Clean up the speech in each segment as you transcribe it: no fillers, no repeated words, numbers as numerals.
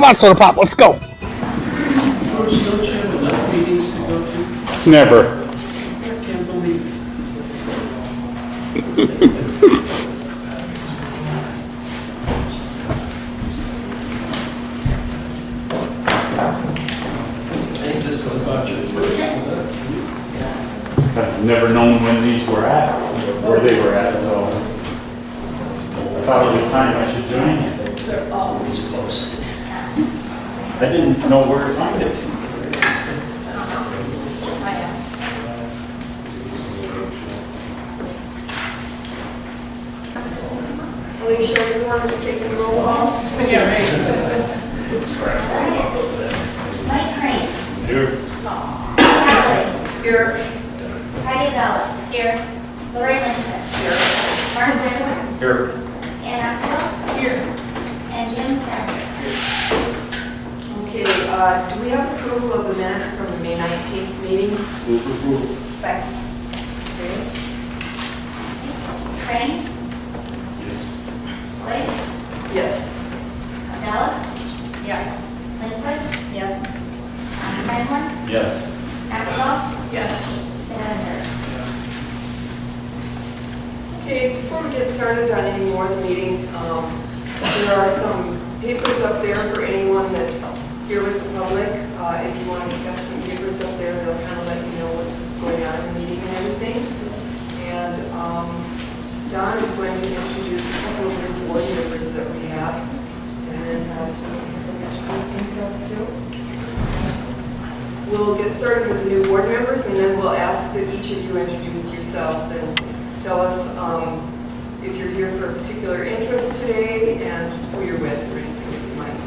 Come on, Soda Pop, let's go. Coach, don't you have enough meetings to go to? Never. I can't believe it. I think this is about your first. I've never known when these were at, where they were at, so I thought it was time I should join. They're always posted. I didn't know where to find it. Alicia, everyone is taking roll call. Yeah, right. Mike Crane. Here. Hadley. Here. Heidi Bella. Here. Lori Lindquist. Here. Mark Zimmer. Here. Ann Axel. Here. And Jim Sander. Okay, do we have approval of the minutes from the May 19th meeting? Second. Okay. Crane. Blake. Yes. Bella. Yes. Lindquist. Yes. Simon. Yes. Axel. Yes. Sander. Okay, before we get started on any more of the meeting, there are some papers up there for anyone that's here with the public. If you want to have some papers up there, they'll kind of let you know what's going on in the meeting and everything. And Don is going to introduce a couple of new board members that we have, and then have them introduce themselves too. We'll get started with the new board members, and then we'll ask that each of you introduce yourselves and tell us if you're here for a particular interest today and who you're with or anything that you might.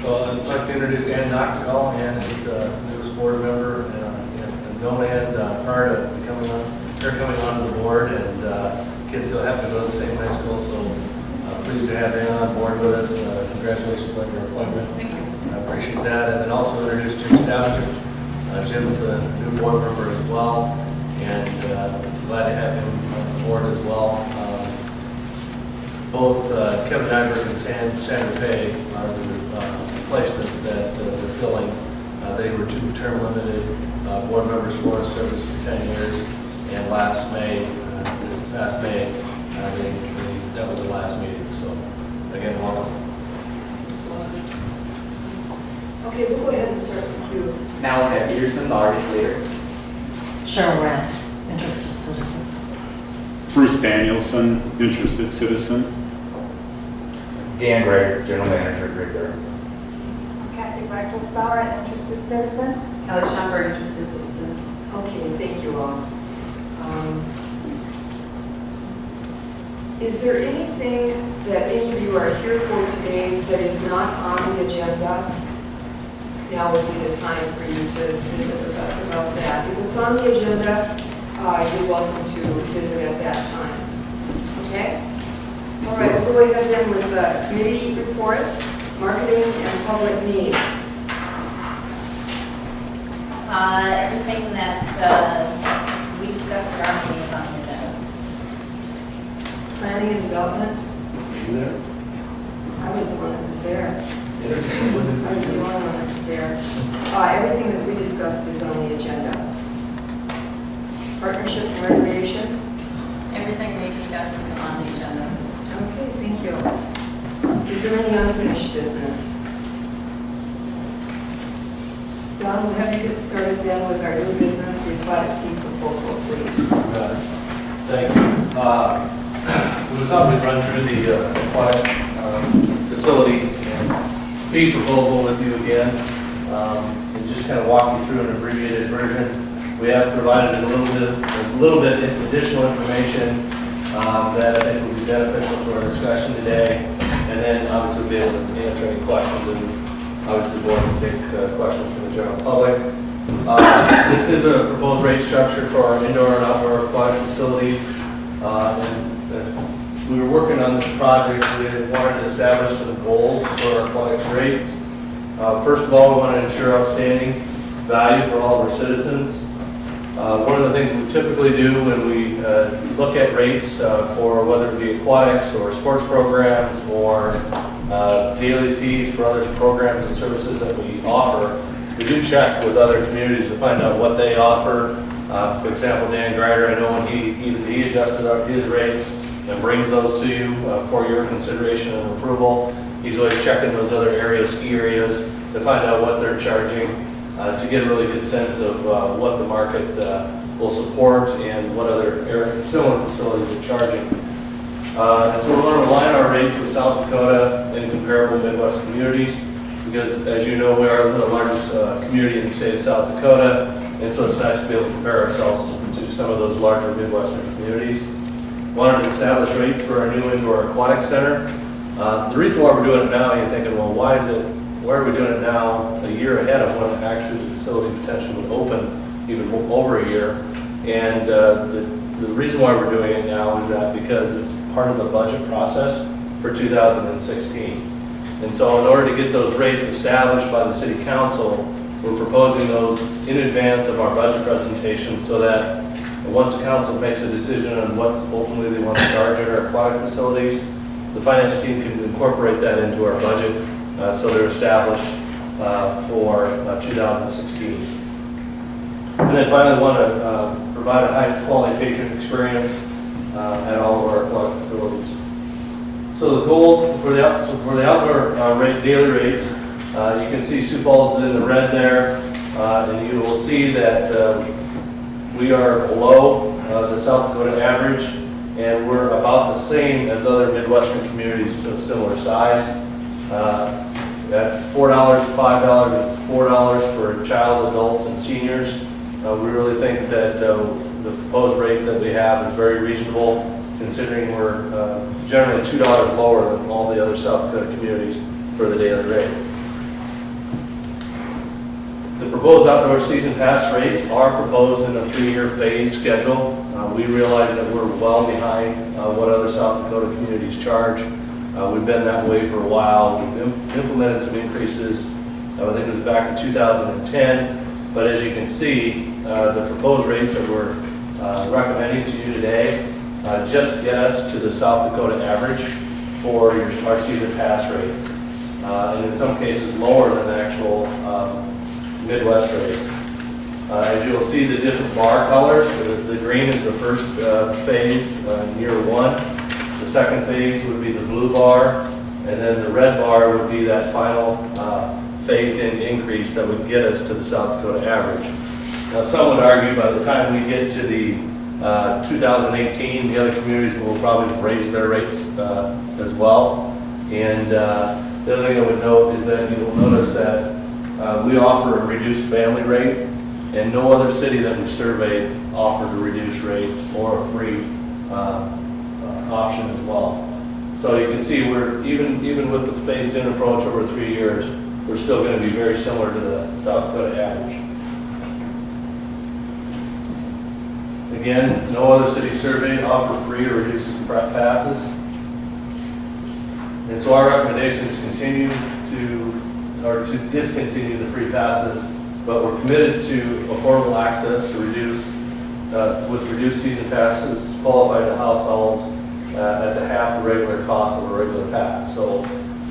So I'd like to introduce Ann Noctigal. Ann is the newest board member and known Ann prior to becoming on the board, and kids will have to go to the same high school, so pleased to have Ann on board with us. Congratulations on your appointment. Thank you. I appreciate that. And then also introduce Jim Stouter. Jim's a new board member as well, and glad to have him on the board as well. Both Kevin Nyberg and Sandra Pay are the replacements that they're filling. They were two-term limited board members for us, service for 10 years, and last May, this past May, that was the last meeting. So again, welcome. Okay, we'll go ahead and start with you. Malachi Peterson, the artist leader. Cheryl Rand, interested citizen. Bruce Danielson, interested citizen. Dan Gregor, general manager, Grid there. Kathy Bechtel-Spauer, an interested citizen. Kelly Schomburg, interested citizen. Okay, thank you all. Is there anything that any of you are here for today that is not on the agenda? Now would be the time for you to visit with us about that. If it's on the agenda, you're welcome to visit at that time. Okay? All right, we'll go ahead then with committee reports, marketing and public needs. Everything that we discussed at our meeting is on the agenda. Planning and development. I was the one that was there. I was the only one that was there. Everything that we discussed is on the agenda. Partnership and recreation. Everything we discussed was on the agenda. Okay, thank you. Is there any unfinished business? Don, we'll have you get started then with our new business, the aquatic fee proposal, please. Thank you. We thought we'd run through the aquatic facility and fee proposal with you again, and just kind of walk you through an abbreviated version. We have provided a little bit additional information that I think will be beneficial to our discussion today, and then obviously we'll be able to answer any questions, and obviously the board can take questions from the general public. This is a proposed rate structure for our indoor and outdoor aquatic facilities, and as we were working on this project, we wanted to establish some goals for our aquatics rates. First of all, we want to ensure outstanding value for all of our citizens. One of the things we typically do when we look at rates for whether it be aquatics or sports programs or daily fees for other programs and services that we offer. We do check with other communities to find out what they offer. For example, Dan Greider, I know when he adjusted up his rates and brings those to you for your consideration and approval. He's always checking those other areas, ski areas, to find out what they're charging, to get a really good sense of what the market will support and what other similar facilities are charging. And so we're going to align our rates with South Dakota and comparable Midwest communities, because as you know, we are the largest community in the state of South Dakota, and so it's nice to be able to compare ourselves to some of those larger Midwestern communities. Wanted to establish rates for our new indoor aquatic center. The reason why we're doing it now, you're thinking, well, why are we doing it now a year ahead of when actually the facility potentially would open, even over a year? And the reason why we're doing it now is that because it's part of the budget process for 2016. And so in order to get those rates established by the city council, we're proposing those in advance of our budget presentation so that once the council makes a decision on what ultimately they want to charge at our aquatic facilities, the finance team can incorporate that into our budget so they're established for 2016. And then finally, want to provide a high quality patron experience at all of our aquatic facilities. So the goal for the outdoor daily rates, you can see Sioux Falls is in the red there, and you will see that we are below the South Dakota average, and we're about the same as other Midwestern communities of similar size. That's $4, $5, and $4 for child, adults, and seniors. We really think that the proposed rate that we have is very reasonable, considering we're generally $2 lower than all the other South Dakota communities for the daily rate. The proposed outdoor season pass rates are proposed in a 3-year phase schedule. We realize that we're well behind what other South Dakota communities charge. We've been that way for a while. We've implemented some increases, I think it was back in 2010, but as you can see, the proposed rates that we're recommending to you today just get us to the South Dakota average for our season pass rates, and in some cases lower than the actual Midwest rates. As you'll see, the different bar colors, the green is the first phase, year 1. The second phase would be the blue bar, and then the red bar would be that final phased-in increase that would get us to the South Dakota average. Now, some would argue by the time we get to the 2018, the other communities will probably raise their rates as well. And the other thing I would note is that you will notice that we offer a reduced family rate, and no other city that we surveyed offered a reduced rate or a free option as well. So you can see we're even with the phased-in approach over 3 years, we're still going to be very similar to the South Dakota average. Again, no other city surveyed offer free or reduced passes. And so our recommendation is to discontinue the free passes, but we're committed to affordable access to with reduced season passes qualified to households at the half the regular cost of a regular pass. So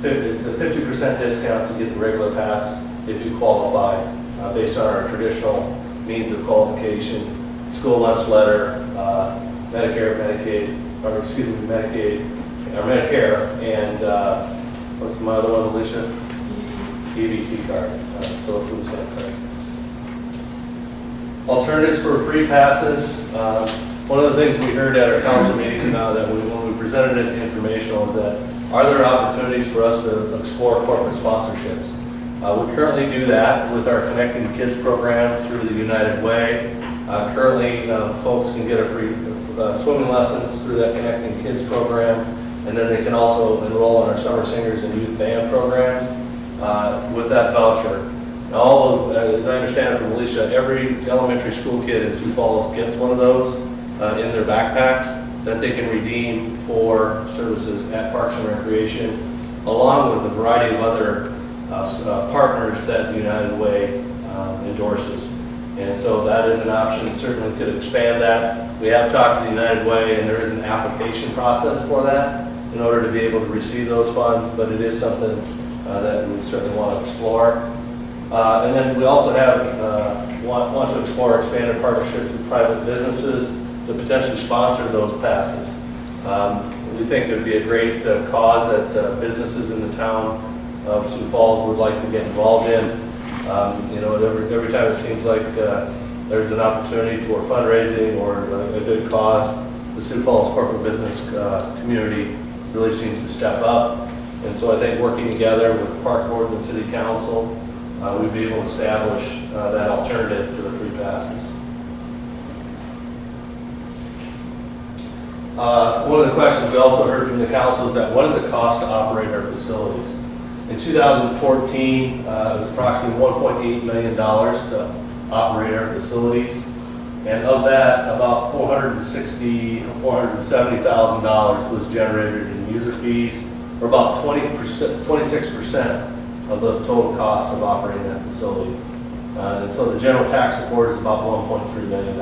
it's a 50% discount to get the regular pass if you qualify based on our traditional means of qualification, school lunch letter, Medicare, Medicaid, or excuse me, Medicaid, or Medicare, and what's my other one, Alicia? EBT card, so a food stamp card. Alternatives for free passes. One of the things we heard at our council meeting that when we presented it informational is that are there opportunities for us to explore corporate sponsorships? We currently do that with our Connecting Kids program through the United Way. Currently, folks can get a free swimming lessons through that Connecting Kids program, and then they can also enroll in our Summer Singers and Youth Band program with that voucher. Now, all those, as I understand it from Alicia, every elementary school kid in Sioux Falls gets one of those in their backpacks that they can redeem for services at Parks and Recreation, along with a variety of other partners that the United Way endorses. And so that is an option. Certainly could expand that. We have talked to the United Way, and there is an application process for that. in order to be able to receive those funds, but it is something that we certainly want to explore. And then we also have want to explore expanded partnerships with private businesses to potentially sponsor those passes. We think it would be a great cause that businesses in the town of Sioux Falls would like to get involved in. You know, every time it seems like there's an opportunity for fundraising or a good cause, the Sioux Falls corporate business community really seems to step up. And so I think working together with the Park Board and the City Council, we'd be able to establish that alternative to the free passes. One of the questions we also heard from the council is that what does it cost to operate our facilities? In 2014, it was approximately $1.8 million to operate our facilities. And of that, about $470,000 was generated in user fees, or about 26% of the total cost of operating that facility. And so the general tax support is about $1.3 million.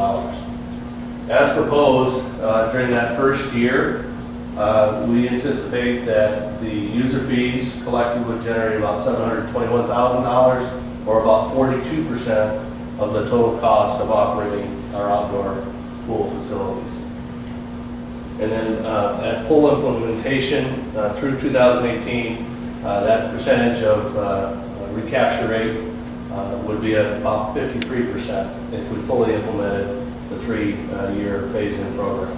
As proposed, during that first year, we anticipate that the user fees collected would generate about $721,000, or about 42% of the total cost of operating our outdoor pool facilities. And then at full implementation through 2018, that percentage of recapture rate would be at about 53% if we fully implemented the 3-year phase-in program.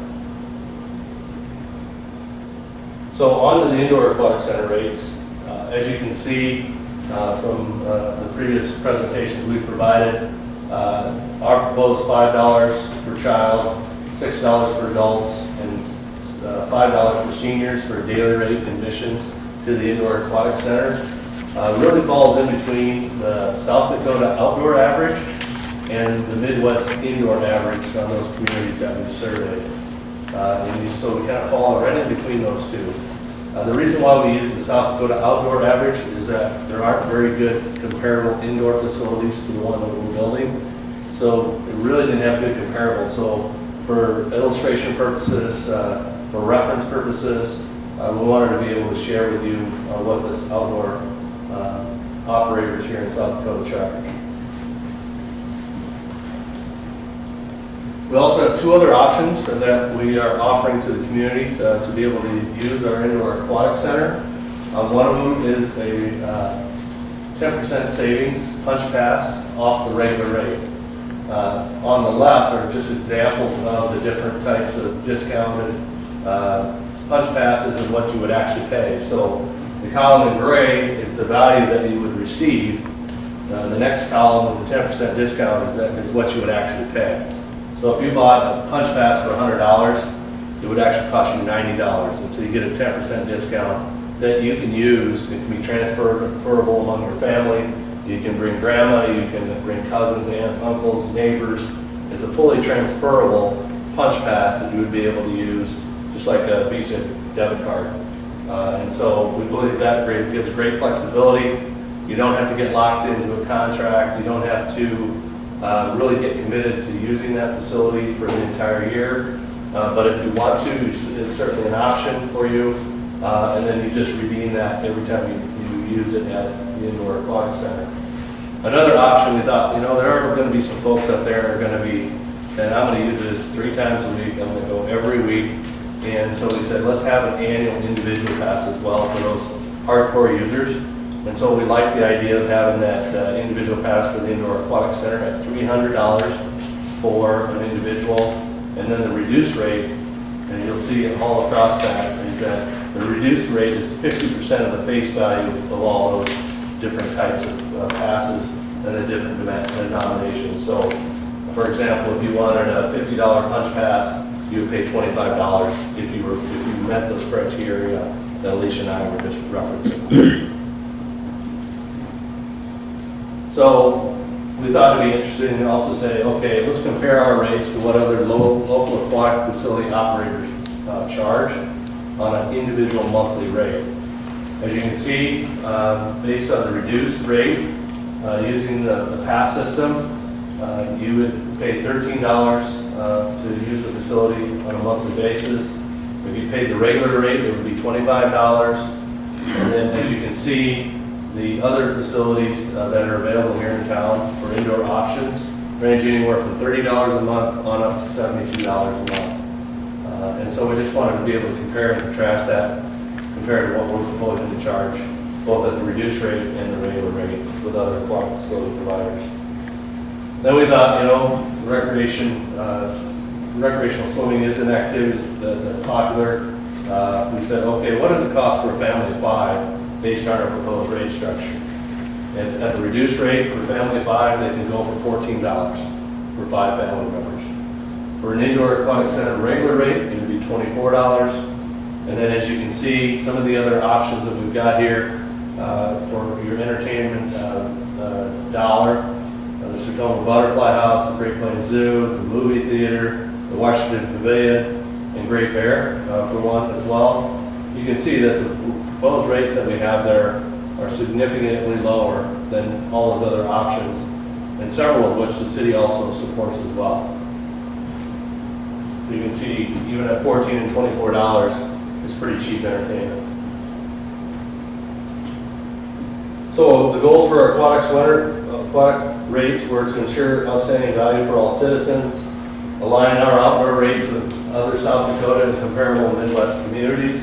So on to the indoor aquatic center rates. As you can see from the previous presentations we provided, our proposed $5 per child, $6 for adults, and $5 for seniors for a daily rate admission to the indoor aquatic center really falls in between the South Dakota outdoor average and the Midwest indoor average on those communities that we've surveyed. And so we kind of fall right in between those two. The reason why we use the South Dakota outdoor average is that there aren't very good comparable indoor facilities to the one that we're building. So it really didn't have good comparables. So for illustration purposes, for reference purposes, we wanted to be able to share with you what this outdoor operators here in South Dakota charge. We also have 2 other options that we are offering to the community to be able to use our indoor aquatic center. One of them is a 10% savings punch pass off the regular rate. On the left are just examples of the different types of discounted punch passes and what you would actually pay. So the column in gray is the value that you would receive. The next column with the 10% discount is what you would actually pay. So if you bought a punch pass for $100, it would actually cost you $90. And so you get a 10% discount that you can use. It can be transferable among your family. You can bring grandma, you can bring cousins, aunts, uncles, neighbors. It's a fully transferable punch pass that you would be able to use just like a Visa debit card. And so we believe that gives great flexibility. You don't have to get locked into a contract. You don't have to really get committed to using that facility for the entire year. But if you want to, it's certainly an option for you. And then you just redeem that every time you use it at the indoor aquatic center. Another option, we thought, you know, there are going to be some folks out there that are going to be, and I'm going to use this 3 times a week. I'm going to go every week. And so we said, let's have an annual individual pass as well for those hardcore users. And so we like the idea of having that individual pass for the indoor aquatic center at $300 for an individual. And then the reduced rate, and you'll see it all across that, is that the reduced rate is 50% of the face value of all those different types of passes and the different denominations. So, for example, if you wanted a $50 punch pass, you would pay $25 if you met those criteria that Alicia and I were just referencing. So we thought it'd be interesting to also say, okay, let's compare our rates to what other local aquatic facility operators charge on an individual monthly rate. As you can see, based on the reduced rate, using the pass system, you would pay $13 to use the facility on a monthly basis. If you paid the regular rate, it would be $25. And then as you can see, the other facilities that are available here in town for indoor options range anywhere from $30 a month on up to $72 a month. And so we just wanted to be able to compare and contrast that compared to what we're proposing to charge, both at the reduced rate and the regular rate with other aquatic facility providers. Then we thought, recreational swimming is an activity that's popular. We said, okay, what does it cost for a family of 5 based on our proposed rate structure? And at the reduced rate for a family of 5, they can go for $14 for 5 family members. For an indoor aquatic center regular rate, it would be $24. And then as you can see, some of the other options that we've got here for your entertainment dollar, the Sertoma Butterfly House, the Great Plains Zoo, the movie theater, the Washington Pavilion, and Great Bear for one as well. You can see that the proposed rates that we have there are significantly lower than all those other options, and several of which the city also supports as well. So you can see even at $14 and $24, it's pretty cheap entertainment. So the goals for our aquatic rates were to ensure outstanding value for all citizens, align our outdoor rates with other South Dakota and comparable Midwest communities.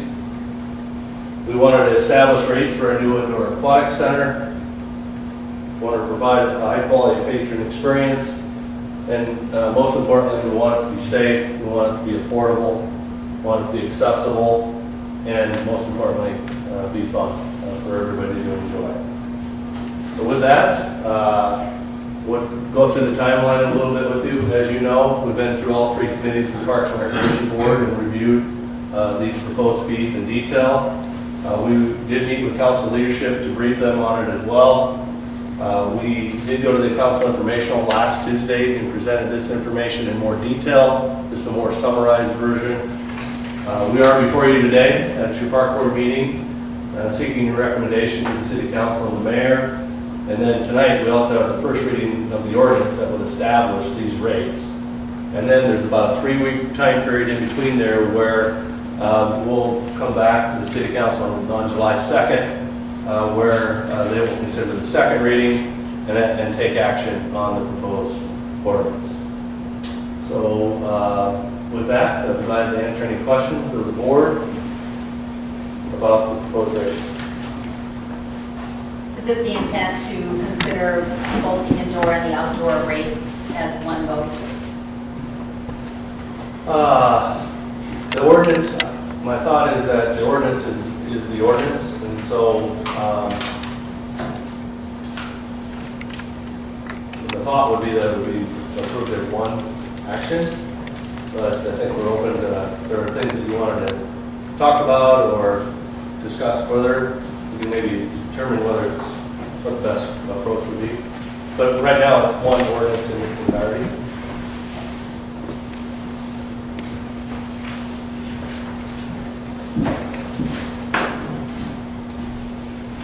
We wanted to establish rates for a new indoor aquatic center. We wanted to provide a high-quality patron experience. And most importantly, we want it to be safe, we want it to be affordable, we want it to be accessible, and most importantly, be fun for everybody to enjoy. So with that, we'll go through the timeline a little bit with you. As you know, we've been through all 3 committees of the Parks and Recreation Board and reviewed these proposed fees in detail. We did meet with council leadership to brief them on it as well. We did go to the council informational last Tuesday and presented this information in more detail. This is a more summarized version. We are before you today at your park board meeting seeking your recommendation to the city council and the mayor. And then tonight we also have the first reading of the ordinance that would establish these rates. And then there's about a 3-week time period in between there where we'll come back to the city council on July 2nd where they will consider the second reading and take action on the proposed ordinance. So with that, I'm glad to answer any questions of the board about the proposed rates. Is it the intent to consider both the indoor and the outdoor rates as one vote? The ordinance, my thought is that the ordinance is the ordinance, and so the thought would be that it would be approved as one action, but I think we're open to, there are things that you wanted to talk about or discuss further. We can maybe determine whether it's what the best approach would be. But right now, it's one ordinance in its entirety.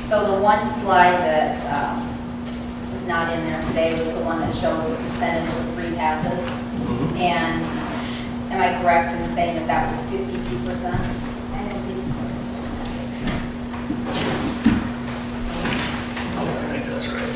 So the one slide that is not in there today was the one that showed the percentage of free passes. Mm-hmm. And am I correct in saying that that was 52%? I think that's right.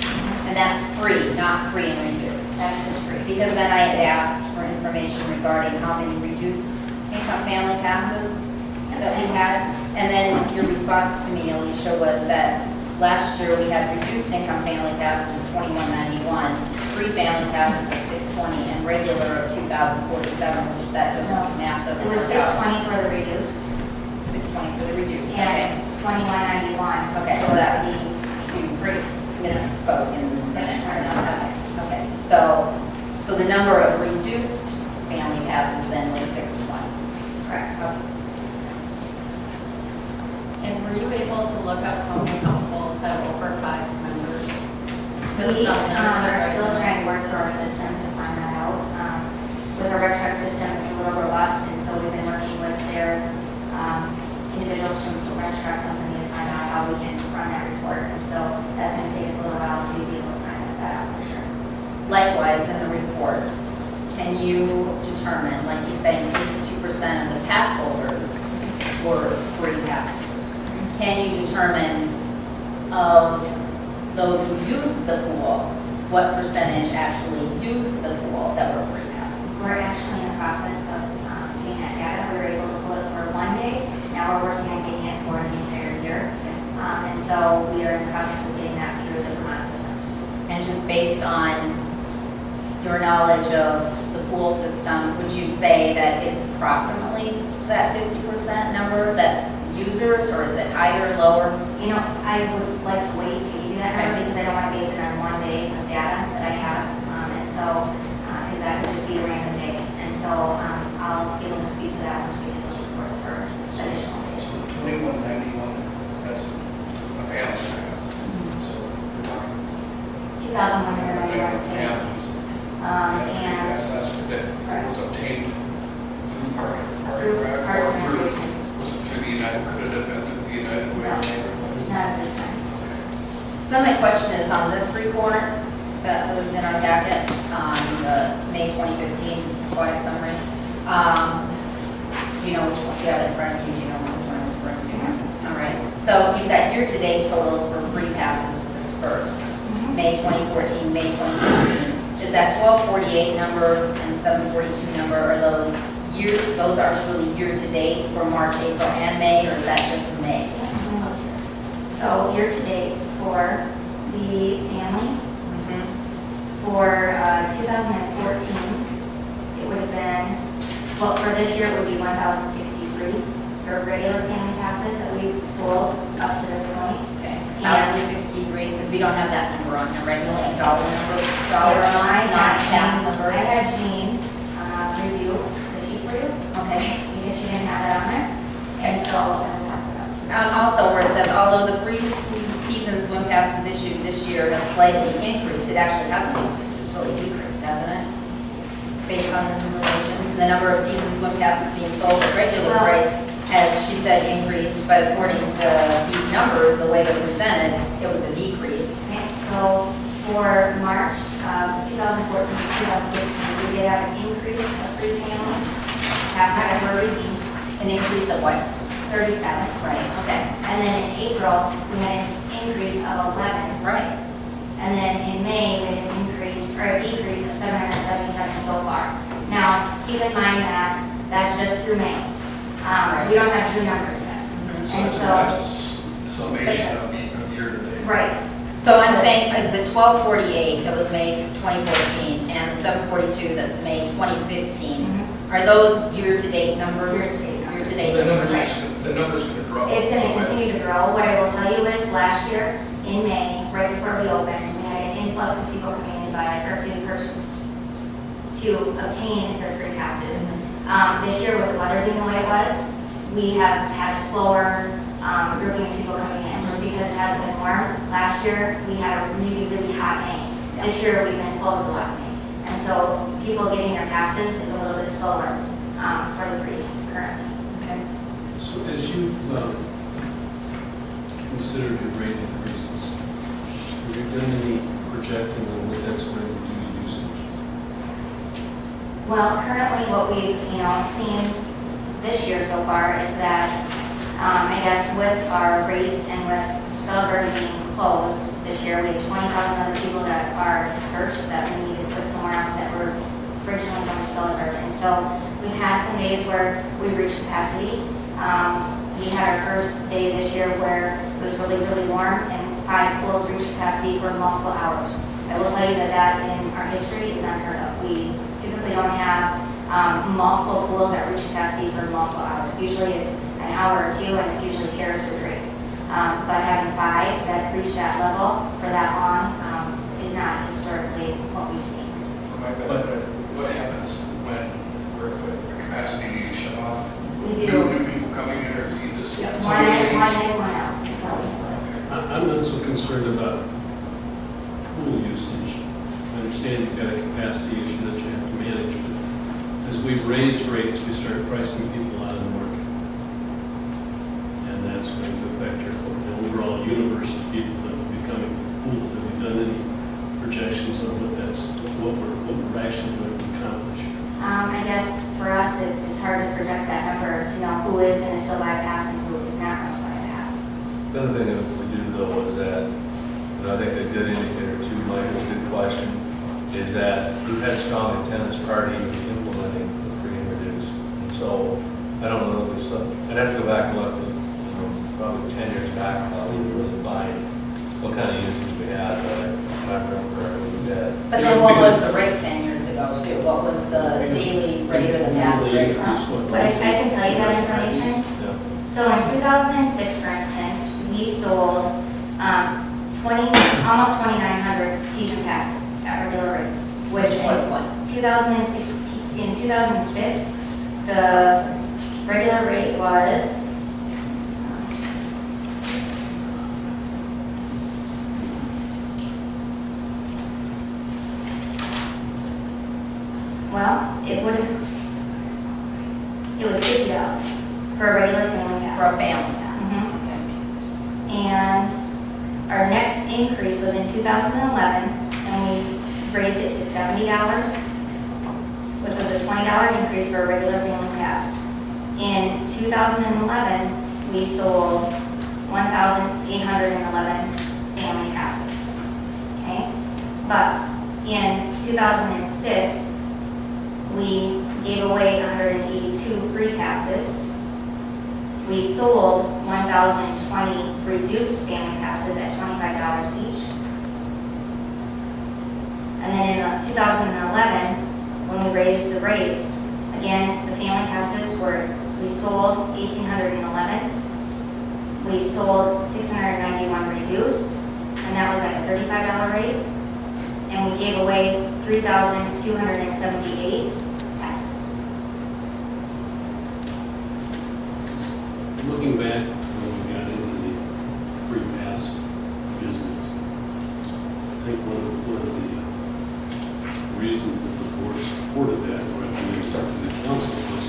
And that's free, not free and reduced. That's just free. Because then I had asked for information regarding how many reduced income family passes that we had. And then your response to me, Alicia, was that last year we had reduced income family passes of $21.91, free family passes of $620, and regular of $2,047, which that doesn't, math doesn't It was work out. $620 for the reduced, $620 for the reduced, okay. and $21.91. Okay, so that was to misspoke in the minutes. Okay, so the number of reduced family passes then was 620. Correct. And were you able to look up how many households have over 5 members? We are still trying to work through our system to find that out. With our rec truck system, it's a little robust, and so we've been working with their individuals from the rec truck company to find out how we can run that report. And so that's going to take us a little while to be able to find that out for sure. Likewise, in the reports, can you determine, like you say, 52% of the pass holders or free passengers? Can you determine of those who use the pool, what percentage actually use the pool that were free passes? We're actually in the process of getting that data. We were able to pull it for 1 day. Now we're working on getting it for the entire year. And so we are in the process of getting that through the Vermont systems. And just based on your knowledge of the pool system, would you say that it's approximately that 50% number that's users, or is it higher, lower? You know, I would like to wait to give you that number because I don't want to base it on 1 day of data that I have. And so, because that would just be a random day. And so I'll be able to speak to that once we get those reports for additional days. So 2191, that's a family house. So we're talking 2,191 families. and That was obtained through Park through and Rec Parks or and through, Recreation. was it through the United, could it have been through the United Way? Not at this time. So my question is on this report that was in our packets, the May 2015 aquatic summary. Do you know which one? You have it in front of you. Do you know which one I'm referring to? All right. So you've got year-to-date totals for free passes dispersed. May 2014, May 2015. Is that 1248 number and 742 number, are those are truly year-to-date for March, April, and May, or is that just May? So year to date for the family, for 2014, it would have been, well, for this year it would be 1,063 for regular family passes that we've sold up to this point. Okay, Yeah. 1,063, because we don't have that number on here regularly, dollar amounts, not pass numbers. I had Jean redo the sheet for you, Okay. because she didn't have that on there. And so I'll pass it out to you. Also, where it says, although the pre-season swim passes issued this year has slightly increased, it actually hasn't increased, it's really decreased, hasn't it? Based on this information, the number of season swim passes being sold at regular Well- price has, she said, increased, but according to these numbers, the way they're presented, it was a decrease. Okay, so for March 2014 to 2015, we did have an increase of free family passes that were redeemed, An increase of what? 37. Right, okay, And then in April, we had an increase of 11. right. And then in May, we had an increase, or a decrease of 777 so far. Now, keep in mind that that's just through May. We don't have June numbers yet. And So so, that's a summation of year to date. right, So I'm saying, it's the 1248 that was May 2014, and the 742 that's May 2015. Are those year-to-date numbers? Year-to-date numbers. So the numbers. number's going to drop. it's going to continue to grow. What I will tell you is, last year, in May, right before we opened, we had an influx of people coming in to buy, or to purchase, to obtain their free passes. This year, with the weather being the way it was, we have had a slower grouping of people coming in, just because it hasn't been warm. Last year, we had a really, really hot May. This year, we've been closed a lot of May. And so people getting their passes is a little bit slower for the free currently. Okay. So as you've considered your rate increases, have you done any projecting on what that's going to do to usage? Well, currently what we've, seen this year so far is that, I guess with our rates and with Stillwater being closed this year, we have 20,000 other people that are dispersed that we need to put somewhere else that were originally going to Stillwater. And so we've had some days where we've reached capacity. We had our first day this year where it was really, really warm and 5 pools reached capacity for multiple hours. I will tell you that in our history is unheard of. We typically don't have multiple pools that reach capacity for multiple hours. Usually it's an hour or 2, and it's usually terrace or drape. But having 5 that reach that level for that long is not historically what we've seen. For my benefit, what happens when we're at capacity? Do you shut off We do new people coming in, or do you just? one in, one out. So, I'm not so concerned about pool usage. I understand you've got a capacity issue that you have to manage, but as we've raised rates, we start pricing people out of the market. And that's going to affect your overall universe of people that will be coming to pools. Have you done any projections on what we're actually going to accomplish? I guess for us, us, it's hard to project that number to know who is going to still buy a pass and who is not going to buy a pass. The other thing that we do though is that, and I think a good indicator too, Mike, is a good question, is that we've had strong intent as part of implementing the free and reduced. And so, I don't know, I'd have to go back and look, probably 10 years back, probably to really find what kind of usage we had, but I remember correctly we did. But then what was the rate 10 years ago too? What was the daily rate or the pass rate? But I can tell you that information. Yeah. So in 2006, for instance, we sold almost 2,900 season passes at regular rate, which was what? 2016, in 2006, the regular rate was, well, it was $50 for a regular family pass. For a family pass? Mhm. And our next increase was in 2011, and we raised it to $70, which was a $20 increase for a regular family pass. In 2011, we sold 1,811 family passes, okay? But in 2006, we gave away 182 free passes. We sold 1,020 reduced family passes at $25 each. And then in 2011, when we raised the rates, again, the family passes we sold 1,811. We sold 691 reduced, and that was at a $35 rate. And we gave away 3,278 passes. Looking back when we got into the free pass business, I think one of the reasons that the board supported that or recommended to the council was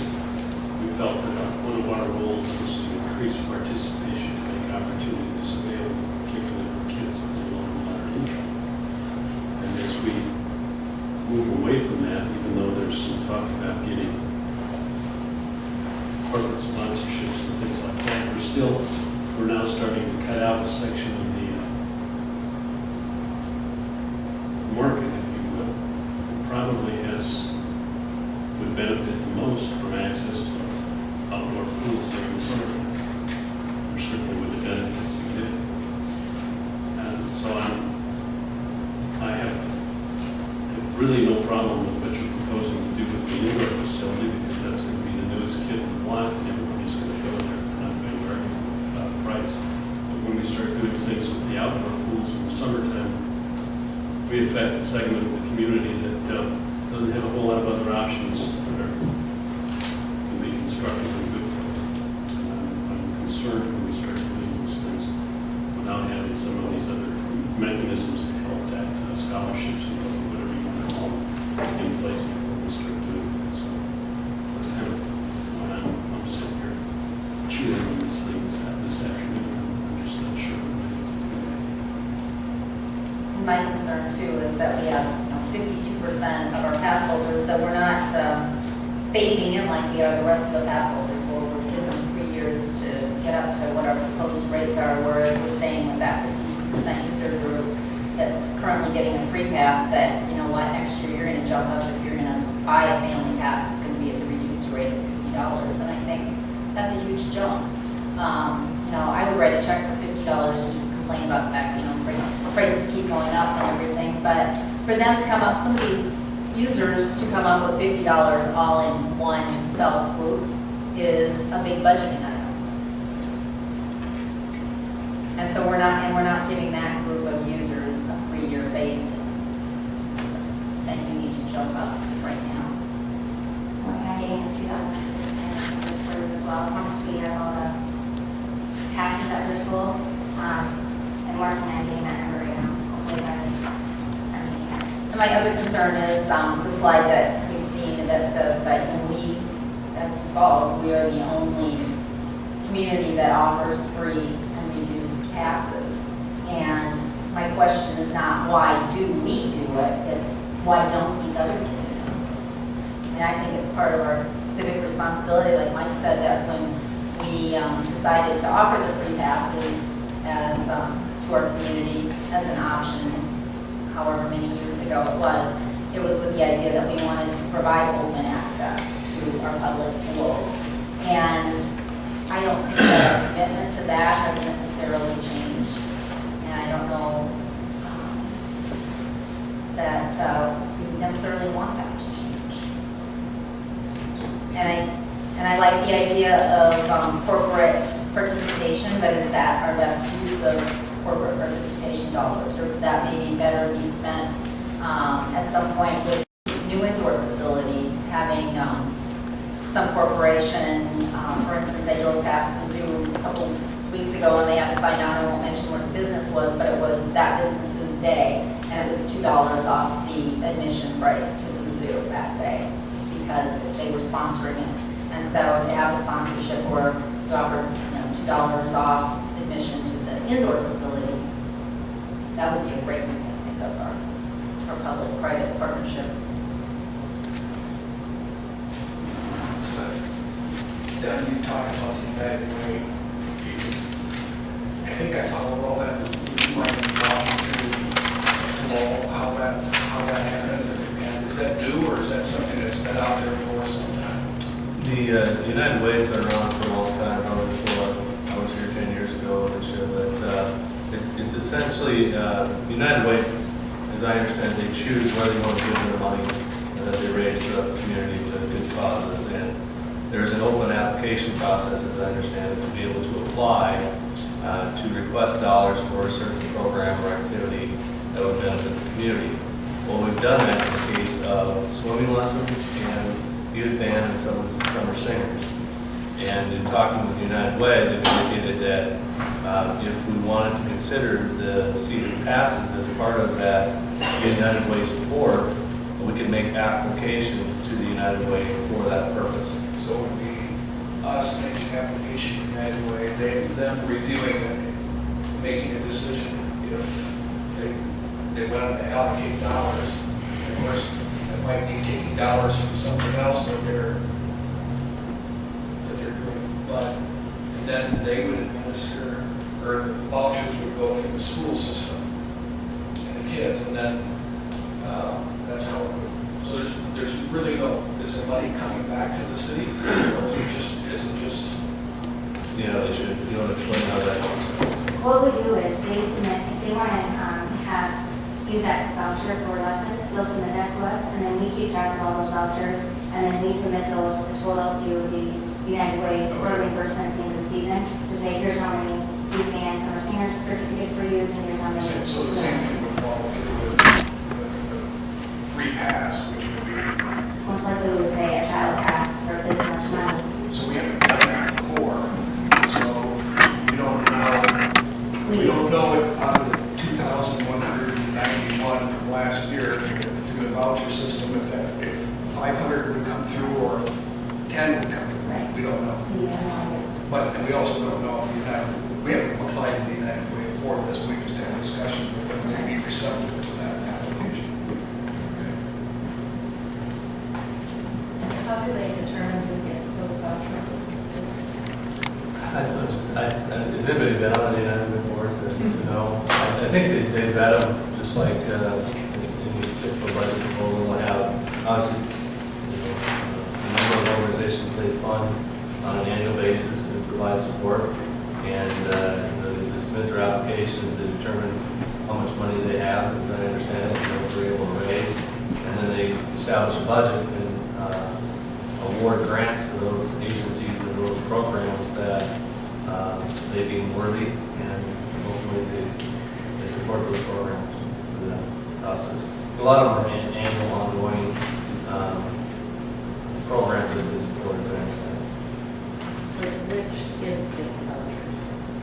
we felt that one of our goals was to increase participation to make opportunities available, particularly for kids of low and moderate income. And as we move away from that, even though there's some talk about getting corporate sponsorships and things like that, we're now starting to cut out a section of the market, if you will, that probably would benefit the most from access to outdoor pools during the summertime. Or certainly would benefit significantly. And so I have really no problem with what you're proposing to do with the indoor facility, because that's going to be the newest kid in the block, and everybody's going to go there. I'm not going to argue about price. But when we start doing things with the outdoor pools in the summertime, we affect a segment of the community that doesn't have a whole lot of other options that can be constructive and good for them. I'm concerned when we start doing those things without having some of these other mechanisms to help that, scholarships and whatever you want to call them, in place before we start doing it. So that's kind of why I'm sitting here chewing on these things this afternoon. I'm just not sure what to do. My concern too is that we have 52% of our pass holders that we're not phasing in like we are the rest of the pass holders, where we're giving them 3 years to get up to what our proposed rates are, whereas we're saying with that 50% user group that's currently getting a free pass that, you know what, next year you're going to jump up. If you're going to buy a family pass, it's going to be at a reduced rate of $50, and I think that's a huge jump. I would write a check for $50 and just complain about the fact, prices keep going up and everything, but for them to come up, some of these users to come up with $50 all in one fell swoop is a big budgeting item. And so we're not giving that group of users a 3-year phase. So saying you need to jump up right now. We're kind of getting the 2016 numbers for as well, as long as we have all the passes that were sold. And we're kind of getting that number right now, hopefully by our meeting. My other concern is the slide that we've seen that says that we, as Sioux Falls, we are the only community that offers free and reduced passes. And my question is not why do we do it, it's why don't these other communities? And I think it's part of our civic responsibility, like Mike said, that when we decided to offer the free passes as, to our community as an option, however many years ago it was with the idea that we wanted to provide open access to our public pools. And I don't think that our commitment to that has necessarily changed. And I don't know that we necessarily want that to change. And I like the idea of corporate participation, but is that our best use of corporate participation dollars? Or would that maybe better be spent at some point with new indoor facility, having some corporation, for instance, I drove past the zoo a couple weeks ago and they had a sign out, I won't mention what the business was, but it was that business's day, and it was $2 off the admission price to the zoo that day because they were sponsoring it. And so to have a sponsorship or to offer $2 off admission to the indoor facility, that would be a great use, I think, of our public-private partnership. Down you talked about the United Way piece. I think I followed all that. You might have gone through the flow, how that happens. And is that new or is that something that's been out there for some time? The United Way has been around for a long time, probably before I was here 10 years ago this year, but it's essentially, United Way, as I understand, they choose where they want to give their money that they raise throughout the community with good causes. And there's an open application process, as I understand it, to be able to apply to request dollars for a certain program or activity that would benefit the community. Well, we've done that in the case of swimming lessons and youth band and some summer singers. And in talking with United Way, they've indicated that if we wanted to consider the season passes as part of that United Way support, we could make application to the United Way for that purpose. So it would be us making application to United Way, them reviewing it, making a decision if they wanted to allocate dollars. Of course, that might be taking dollars from something else that they're doing. But then they would administer, or the vouchers would go through the school system and the kids, and then that's how it would. So there's really no, is the money coming back to the city, or is it just? You know, you want to explain how that works? What we do is they submit, if they want to use that voucher for lessons, they'll submit that to us, and then we keep track of all those vouchers, and then we submit those with the total to the United Way for reimbursement at the end of the season to say, here's how many youth bands, summer singers certificates were used, and here's how many. So the same thing would follow through with the free pass, which would be. Most likely we would say a child pass for this much money. So we haven't done that before, so we don't know if out of the 2,191 from last year through the voucher system, if 500 would come through or 10 would come through. Right. We don't know. Yeah. And we also don't know if we haven't applied to the United Way for this. We just had discussions with them. They be receptive to that application. How do they determine who gets those vouchers? Has anybody been on the United Way board to know? I think they vet them just like in the budget proposal will have. Obviously, a number of organizations they fund on an annual basis and provide support. And they submit their applications to determine how much money they have, as I understand it, and what they're able to raise. And then they establish a budget and award grants to those agencies and those programs that they deem worthy, and hopefully they support those programs through that process. A lot of them are annual, ongoing programs that they support, as I understand. Which kids get the vouchers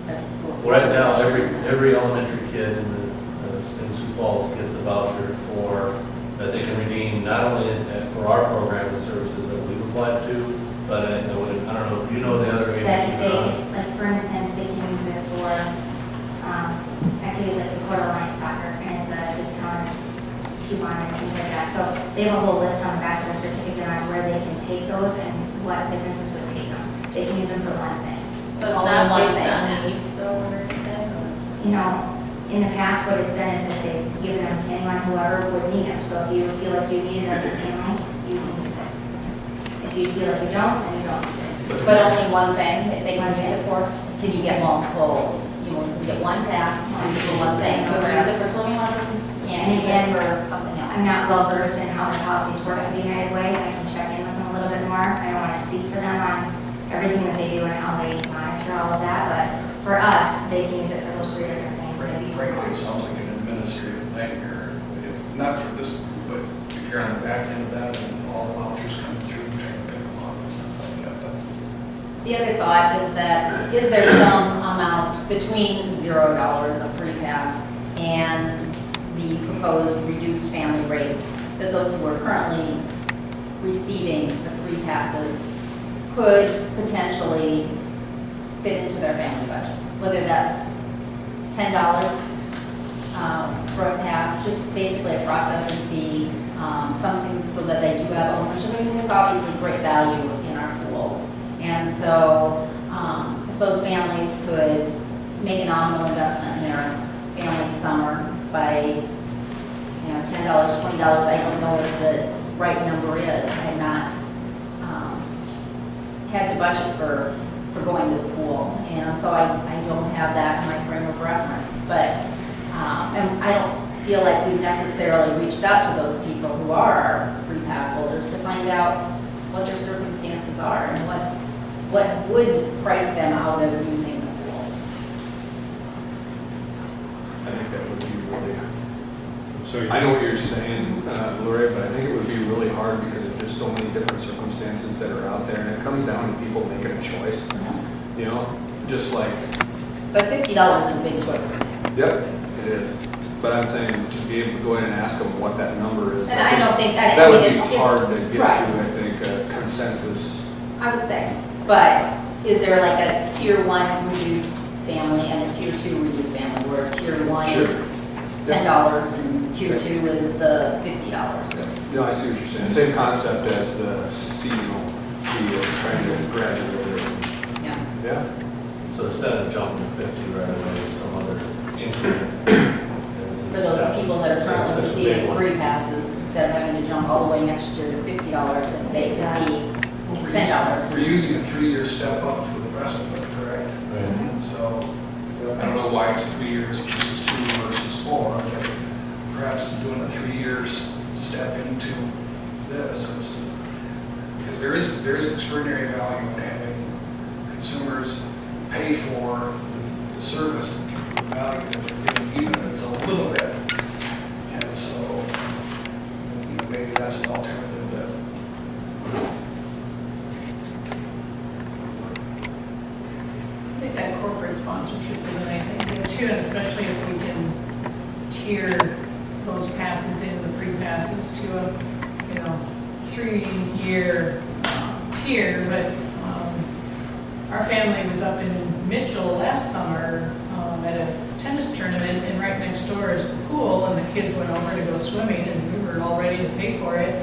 at school? Right now, every elementary kid in Sioux Falls gets a voucher that they can redeem not only for our program and services that we've applied to, but I don't know if you know the other That agencies. if it's like, for instance, they can use it for activities like Dakota Lions soccer, and it's a discounted coupon and things like that. So they have a whole list on the back of the certificate on where they can take those and what businesses would take them. They can use them for one thing. So it's All in not one based thing. on need though or anything? You know, in the past, what it's been is that they've given them to anyone, whoever would need them. So if you feel like you need it as a family, you can use it. If you feel like you don't, then you don't use it. But only one thing that they can use it for? Can you get multiple, you can get one pass for one thing? So if you use it for swimming lessons, you can't use it for something else. I'm not well versed in how the policies work at the United Way. I can check in with them a little bit more. I don't want to speak for them on everything that they do and how they monitor all of that, but for us, they can use it for those 3 different things. Frankly, it sounds like an administrative nightmare, not for this, but if you're on the back end of that and all the vouchers come through, trying to pick them up and stuff like that. But The other thought is that, is there some amount between $0 of free pass and the proposed reduced family rates that those who are currently receiving the free passes could potentially fit into their family budget? Whether that's $10 for a pass, just basically a processing fee, something so that they do have ownership. I mean, there's obviously great value in our pools. And so if those families could make a nominal investment in their family summer by, $10, $20, I don't know what the right number is. I have not had to budget for going to the pool. And so I don't have that in my frame of reference. But and I don't feel like we've necessarily reached out to those people who are our free pass holders to find out what their circumstances are and what would price them out of using the pool. I think that would be really, I know what you're saying, Lori, but I think it would be really hard because there's just so many different circumstances that are out there, and it comes down to people making a choice, just like. But $50 is a big choice. Yep, it is. But I'm saying to be able to go in and ask them what that number is. And I don't think, That would be hard to get right. to, I think, a consensus. I would say. But is there like a tier 1 reduced family and a tier 2 reduced family where tier 1 Sure. is $10 and tier 2 is the $50? No, I see what you're saying. Same concept as the seasonal fee of trying to graduate. Yeah. Yeah. So instead of jumping to 50 right away, some other increment. For those people that are currently receiving free passes, instead of having to jump all the way next year to $50, if they could be $10. we're using a 3-year step up for the rest of it, correct? Right. So I don't know why it's 3 years versus 2 versus 4, but perhaps doing a 3 years step into this is, because there is extraordinary value in having consumers pay for the service, the value that they're getting, even if it's a little bit. And so maybe that's an alternative that. I think that corporate sponsorship is a nice idea too, and especially if we can tier those passes in, the free passes to a, 3-year tier. But our family was up in Mitchell last summer at a tennis tournament, and right next door is the pool, and the kids went over to go swimming, and we were all ready to pay for it.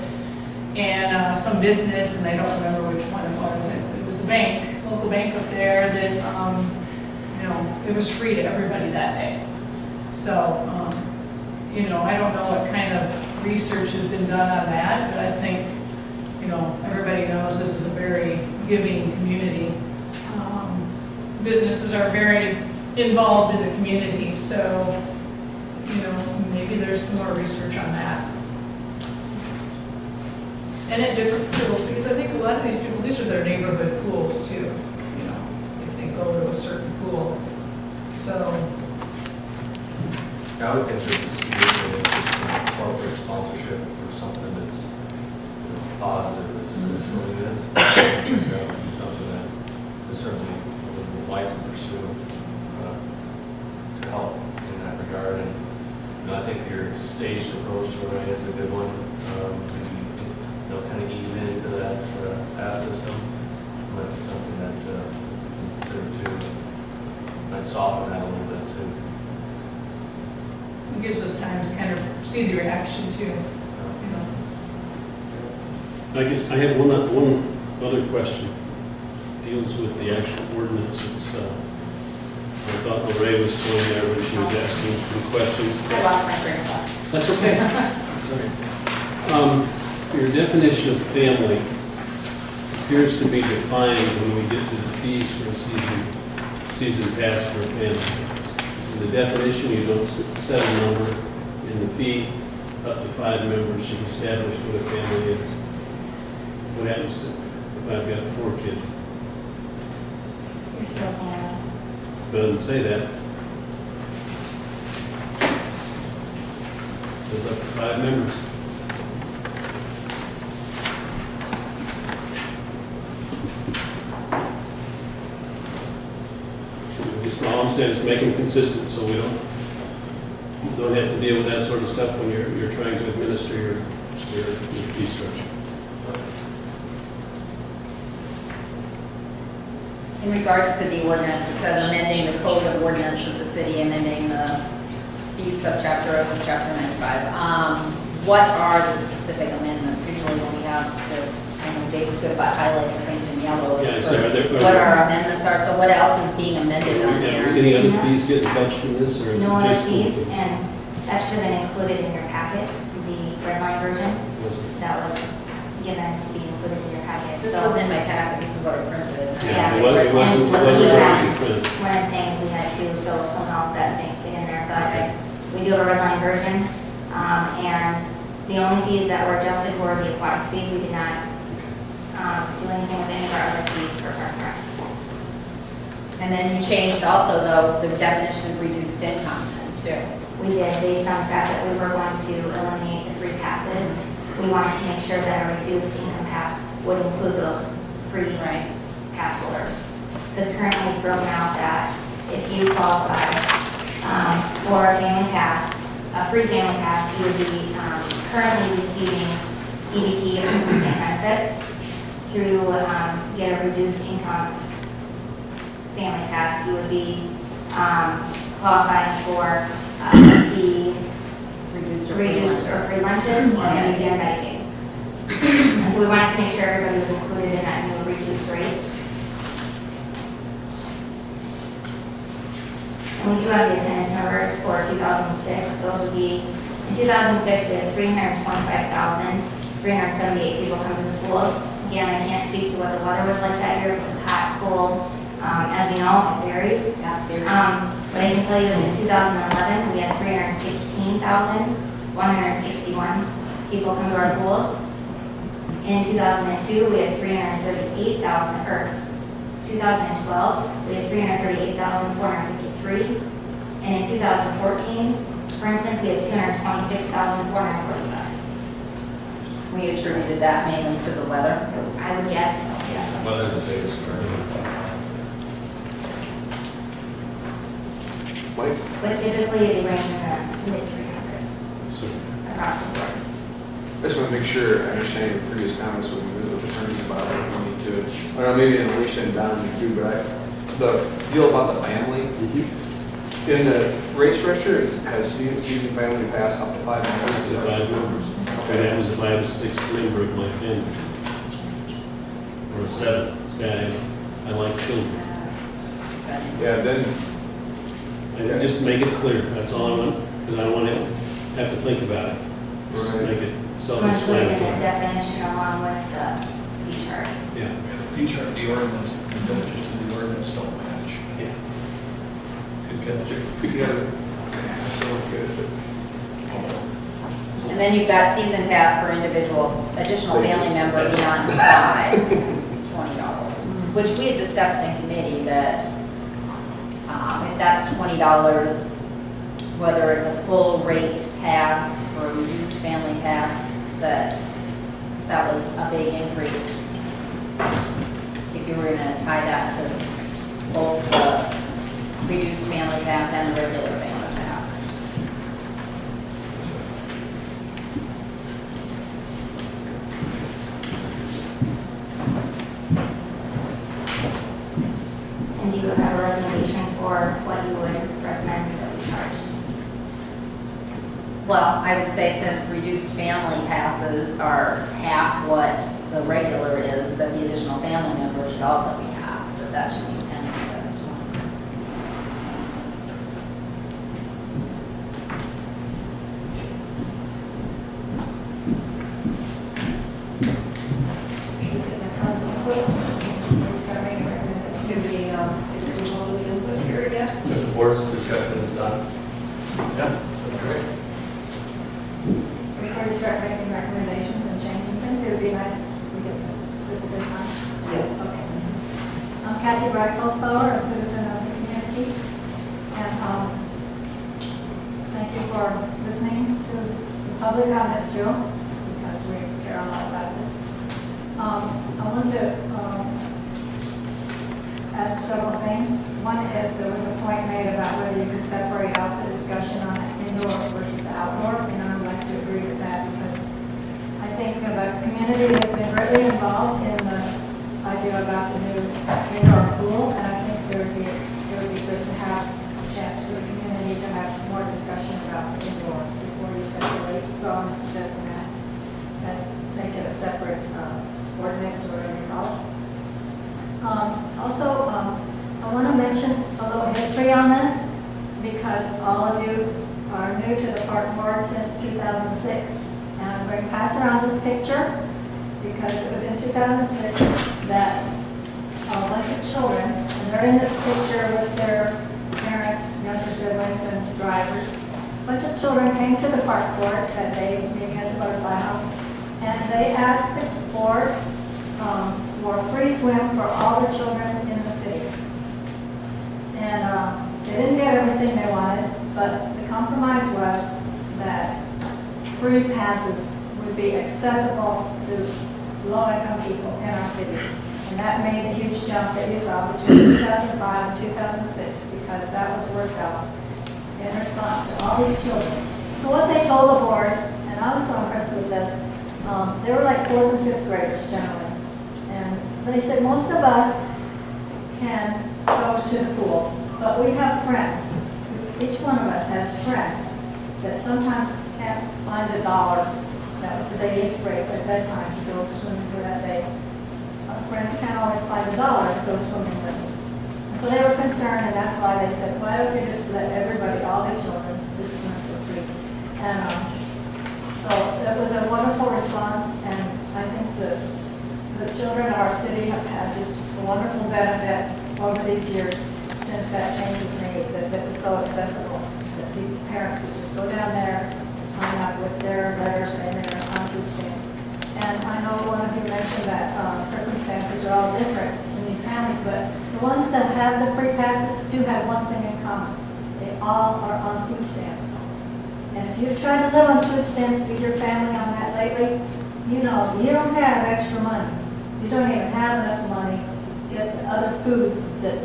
And some business, and I don't remember which one it was a bank, local bank up there that, it was free to everybody that day. So, I don't know what kind of research has been done on that, but I think, everybody knows this is a very giving community. Businesses are very involved in the community, so, maybe there's some more research on that. And at different pools, because I think a lot of these people, these are their neighborhood pools too, if they go to a certain pool. So. I would think there's corporate sponsorship or something that's positive as what it is. That would be something that we certainly would like to pursue to help in that regard. And I think your staged approach to it is a good one. Maybe kind of ease into that pass system. Might be something that consider too. Might soften that a little bit too. gives us time to kind of see the reaction too, you know. I guess I have one other question. Deals with the actual ordinance itself. I thought Lorraine was going there when she was asking some questions. I lost my train of thought. That's okay. That's okay. Your definition of family appears to be defined when we get to the fees for a season pass for a family. So the definition, you don't set a number, and the fee up to 5 members should establish what a family is. What happens to if I've got 4 kids? You're still family. But it doesn't say that. It says up to 5 members. Just all I'm saying is make them consistent so we don't have to deal with that sort of stuff when you're trying to administer your fee structure. In regards to the ordinance, it says amending the code of ordinance of the city, amending the fees subchapter of chapter 95. What are the specific amendments? Usually when we have this, I know Dave's good about highlighting things in yellow. Yeah, as so for are there- what our amendments are, so what else is being amended on here? Any other fees getting touched in this, or is it No other just? fees, and that should have been included in your packet, the red line version. That was given to be included in your packet. This So- was in my packet, this is what I printed. Yeah, It wasn't and wasn't already even- printed. What I'm saying is we had 2, so somehow that didn't get in there, but we do have a red line version. And the only fees that were adjusted were the aquatics fees. We did not do anything with any of our other fees for Park and Rec. And then you changed also, though, the definition of reduced income, too. We did, based on the fact that we were going to eliminate the free passes. We wanted to make sure that a reduced income pass would include those free Right. pass holders. Because currently it's broken out that if you qualify for a family pass, a free family pass, you would be currently receiving EBT or instant benefits. To get a reduced income family pass, you would be qualifying for the Reduced or reduced or free lunches and you'd be on Medicaid. And so we wanted to make sure everybody was included in that new reduced rate. And we do have the attendance numbers for 2006. Those would be, in 2006, we had 325,378 people come to the pools. Again, I can't speak to what the weather was like that year, if it was hot, cold. As we know, it varies. Yes, seriously. What I can tell you is in 2011, we had 316,161 people come to our pools. In 2002, we had 338,000, or 2012, we had 338,453. And in 2014, for instance, we had 226,445. We attributed that mainly to the weather. I would guess, so, yes. Well, there's a base. Mike? But typically, they range in the mid-300s across the board. I just want to make sure I understand your previous comments when we were with attorneys about what we need to, I don't know, maybe in Alicia and Don you do, but the deal about the family, in the rate structure, has season family passed up to 5 members? The 5 members. Okay, that was if I had a 6th member of my family. Or a 7th. Say I like children. Yeah, then, And just make it clear, that's all I want, because I don't want to have to think about it. Just Right. make it So included in the self-explanatory. definition along with the fee chart. Yeah, The feature of the ordinance, the definitions of the ordinance don't match. yeah. good catch. We could have, still good, but. And then you've got season pass per individual, additional family member Yes. beyond 5, $20. Which we had discussed in committee that if that's $20, whether it's a full rate pass or a reduced family pass, that was a big increase. If you were gonna tie that to both the reduced family pass and the regular family pass. And do you have a recommendation for what you would recommend that we charge? Well, I would say since reduced family passes are half what the regular is, that the additional family member should also be half, but that should be 10 instead of 20. Is the, it's a little input here yet? The board's discussion is done. Yeah, that's great. Before you start making recommendations and changing things, it would be nice if we get this a good time. Yes. Okay. I'm Kathy Brechtelspauer, a citizen of the community, and thank you for listening to the public on this, Joe, because we care a lot about this. I want to ask several things. One is there was a point made about whether you could separate out the discussion on indoor versus the outdoor, and I would like to agree with that because I think the community has been greatly involved in the idea about the new indoor pool, and I think it would be good to have a chance for the community to have some more discussion about the indoor before you separate. So I'm suggesting that let's make it a separate ordinance or whatever you call it. Also, I want to mention a little history on this because all of you are new to the park board since 2006. And I'm going to pass around this picture because it was in 2006 that a bunch of children, and they're in this picture with their parents, younger siblings, and drivers. A bunch of children came to the park board that day, it was meeting at the Butterfly House, and they asked the board for a free swim for all the children in the city. And they didn't get everything they wanted, but the compromise was that free passes would be accessible to low-income people in our city. And that made the huge jump that you saw between 2005 and 2006 because that was worked out in response to all these children. So what they told the board, and I was so impressed with this, they were like 4th and 5th graders generally. And they said most of us can go to the pools, but we have friends. Each one of us has friends that sometimes can't find $1. That was the day 8th grade at bedtime to go swimming for that day. Our friends can't always find $1 to go swimming with us. And so they were concerned, and that's why they said, why don't we just let everybody, all the children, just swim for free? And so it was a wonderful response, and I think the children of our city have had just a wonderful benefit over these years since that change was made, that it was so accessible, that the parents could just go down there and sign up with their letters and their food stamps. And I know one of you mentioned that circumstances are all different in these families, but the ones that have the free passes do have one thing in common. They all are on food stamps. And if you've tried to live on food stamps, feed your family on that lately, you know you don't have extra money. You don't even have enough money to get the other food that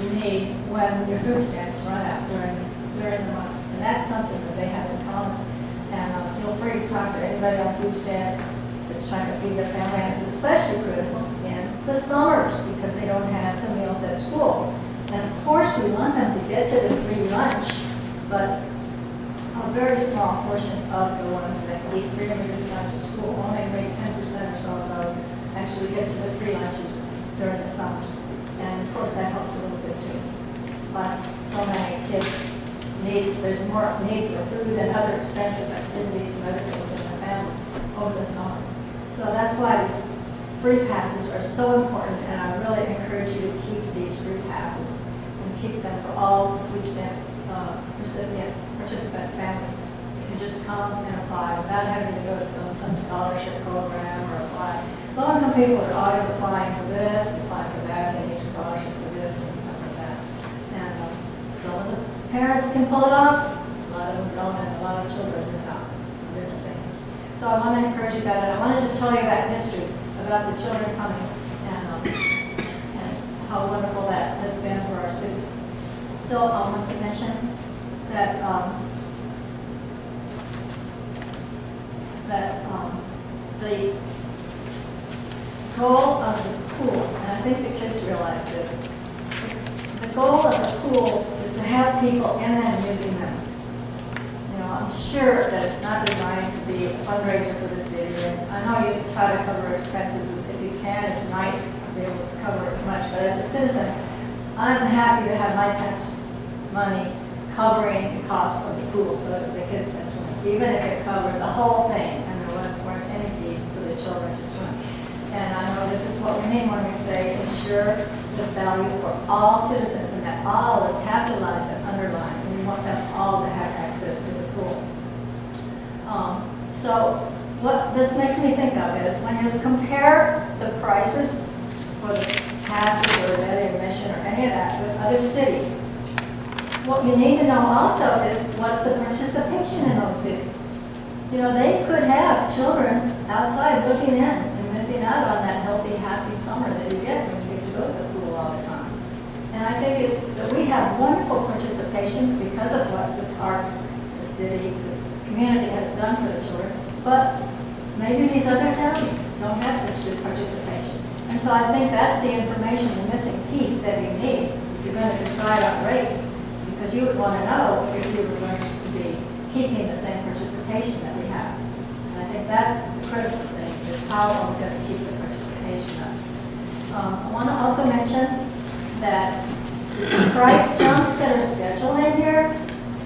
you need when your food stamps run out during the month. And that's something that they have in common. And feel free to talk to anybody on food stamps that's trying to feed their family. And it's especially critical in the summers because they don't have the meals at school. And of course, we want them to get to the free lunch, but a very small portion of the ones that eat free and reduced lunch at school, only maybe 10% or so of those actually get to the free lunches during the summers. And of course, that helps a little bit too. But so many kids there's more need for food and other expenses, activities, and other things in the family over the summer. So that's why these free passes are so important, and I really encourage you to keep these free passes and keep them for all food stamp participant families. You can just come and apply without having to go to some scholarship program or apply. Low-income people are always applying for this, applying for that, they need a scholarship for this and stuff like that. And some of the parents can pull it off, a lot of them don't, and a lot of children miss out on different things. So I want to encourage you that, and I wanted to tell you that history about the children coming and how wonderful that has been for our city. So I want to mention that the goal of the pool, and I think the kids realize this, the goal of the pools is to have people in them using them. You know, I'm sure that it's not designed to be a fundraiser for the city. And I know you try to cover expenses if you can. It's nice to be able to cover as much. But as a citizen, I'm happy to have my tax money covering the cost of the pool so that the kids can swim, even if it covered the whole thing and there weren't any fees for the children to swim. And I know this is what we mean when we say ensure the value for all citizens, and that all is capitalized and underlined. And we want them all to have access to the pool. So what this makes me think of is when you compare the prices for the passes or daily admission or any of that with other cities, what you need to know also is what's the participation in those cities. You know, they could have children outside looking in and missing out on that healthy, happy summer that you get when you get to go to the pool all the time. And I think that we have wonderful participation because of what the parks, the city, the community has done for the children. But maybe these other towns don't have such good participation. And so I think that's the information, the missing piece that you need if you're going to decide on rates. Because you would want to know if you were going to be keeping the same participation that we have. And I think that's the critical thing, is how are we going to keep the participation up. I want to also mention that the price jumps that are scheduled in here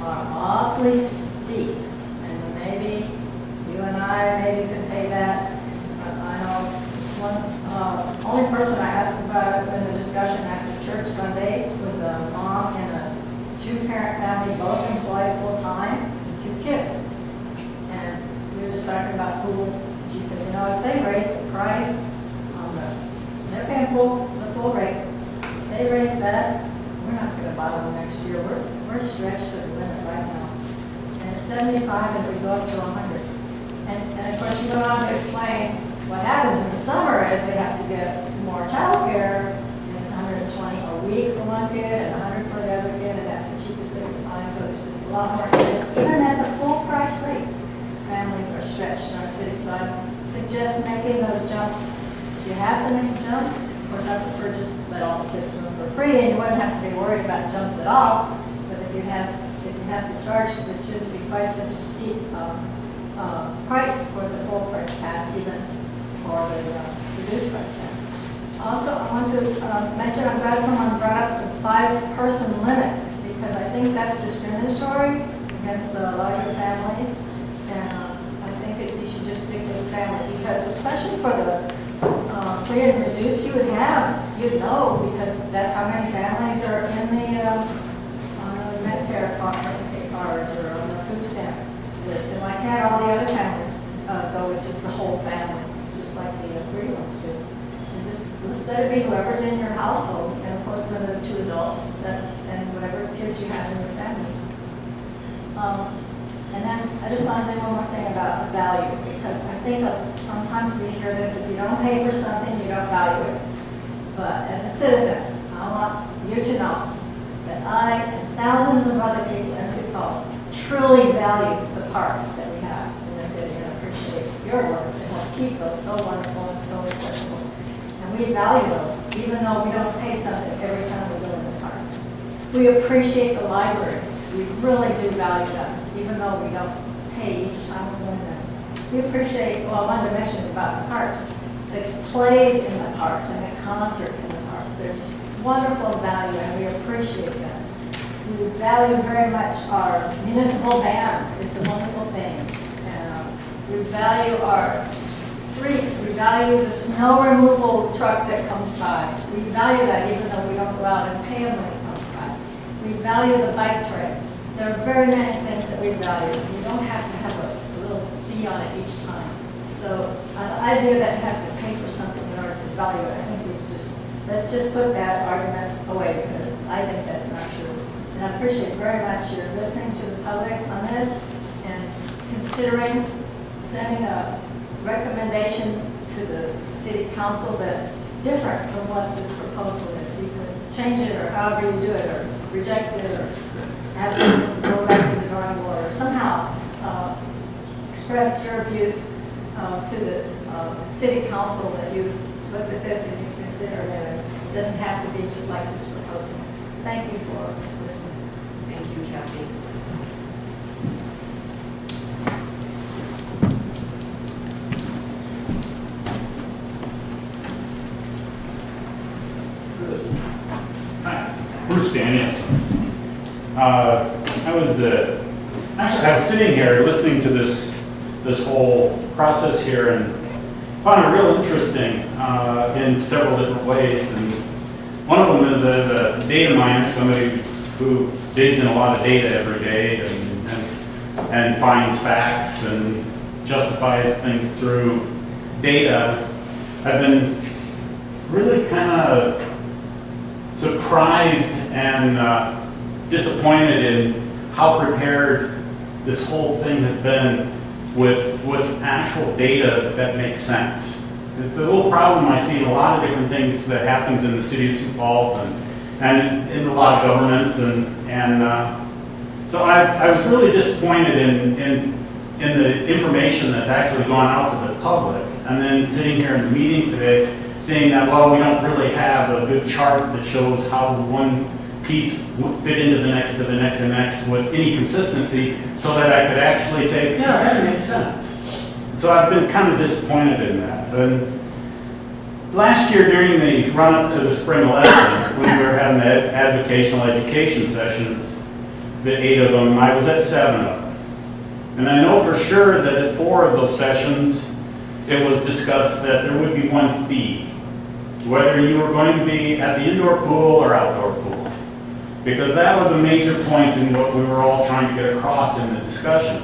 are awfully steep. And maybe you and I maybe could pay that. I know this one, only person I asked about it in the discussion after church Sunday was a mom and a two-parent family, both employed full-time, with 2 kids. And we were just talking about pools. She said, you know, if they raise the price on they're paying the full rate. If they raise that, we're not going to buy them next year. We're stretched to the limit right now. And it's 75 and we go up to 100. And of course, you go on to explain what happens in the summer is they have to get more child care. 120 a week for one kid and 100 for the other kid, and that's the cheapest they can find, so it's just a lot more expensive. Even at the full price rate, families are stretched in our city, so I suggest making those jumps. If you have to make a jump, of course I prefer just let all the kids swim for free, and you wouldn't have to be worried about jumps at all, but if you have to charge, it shouldn't be quite such a steep price for the full price pass, even for the reduced price pass. Also, I want to mention, I'm glad someone brought up the 5-person limit, because I think that's discriminatory against the larger families, and I think that you should just stick with family, because especially for the free and reduced, you'd know, because that's how many families are in the Medicare cards or on the food stamp list, and why can't all the other families go with just the whole family, just like the free ones do? Just let it be whoever's in your household, and of course the 2 adults and whatever kids you have in your family. And then I just want to say one more thing about value, because I think sometimes we hear this, if you don't pay for something, you don't value it. But as a citizen, I want you to know that I and thousands of other people in Sioux Falls truly value the parks that we have in the city, and appreciate your work to help keep those so wonderful and so accessible. And we value those, even though we don't pay something every time we go in the park. We appreciate the libraries. We really do value them, even though we don't pay each time we go in them. We appreciate, well, I wanted to mention about the parks, the plays in the parks and the concerts in the parks. They're just wonderful value, and we appreciate them. We value very much our municipal band. It's a wonderful thing. And we value our streets. We value the snow removal truck that comes by. We value that even though we don't go out and pay them when it comes by. We value the bike trail. There are very many things that we value. We don't have to have a little fee on it each time. So the idea that you have to pay for something in order to value it, I think let's just put that argument away, because I think that's not true. And I appreciate very much your listening to the public on this and considering sending a recommendation to the city council that's different from what this proposal is. You can change it or however you do it, or reject it, or ask them to go back to the drawing board, or somehow express your views to the city council that you looked at this and you consider that it doesn't have to be just like this proposal. Thank you for listening. Thank you, Kathy. I was sitting here listening to this whole process here and found it real interesting in several different ways. And one of them is as a data miner, somebody who digs in a lot of data every day and finds facts and justifies things through data. I've been really kind of surprised and disappointed in how prepared this whole thing has been with actual data that makes sense. It's a little problem I see in a lot of different things that happens in the city of Sioux Falls and in a lot of governments so I was really disappointed in the information that's actually gone out to the public, and then sitting here in the meeting today saying that, well, we don't really have a good chart that shows how one piece would fit into the next to the next and next with any consistency, so that I could actually say, yeah, that makes sense. So I've been kind of disappointed in that. And last year during the run-up to the spring election, when we were having the avocational education sessions, the 8 of them, I was at 7 of them. And I know for sure that at 4 of those sessions, it was discussed that there would be one fee, whether you were going to be at the indoor pool or outdoor pool. Because that was a major point in what we were all trying to get across in the discussions.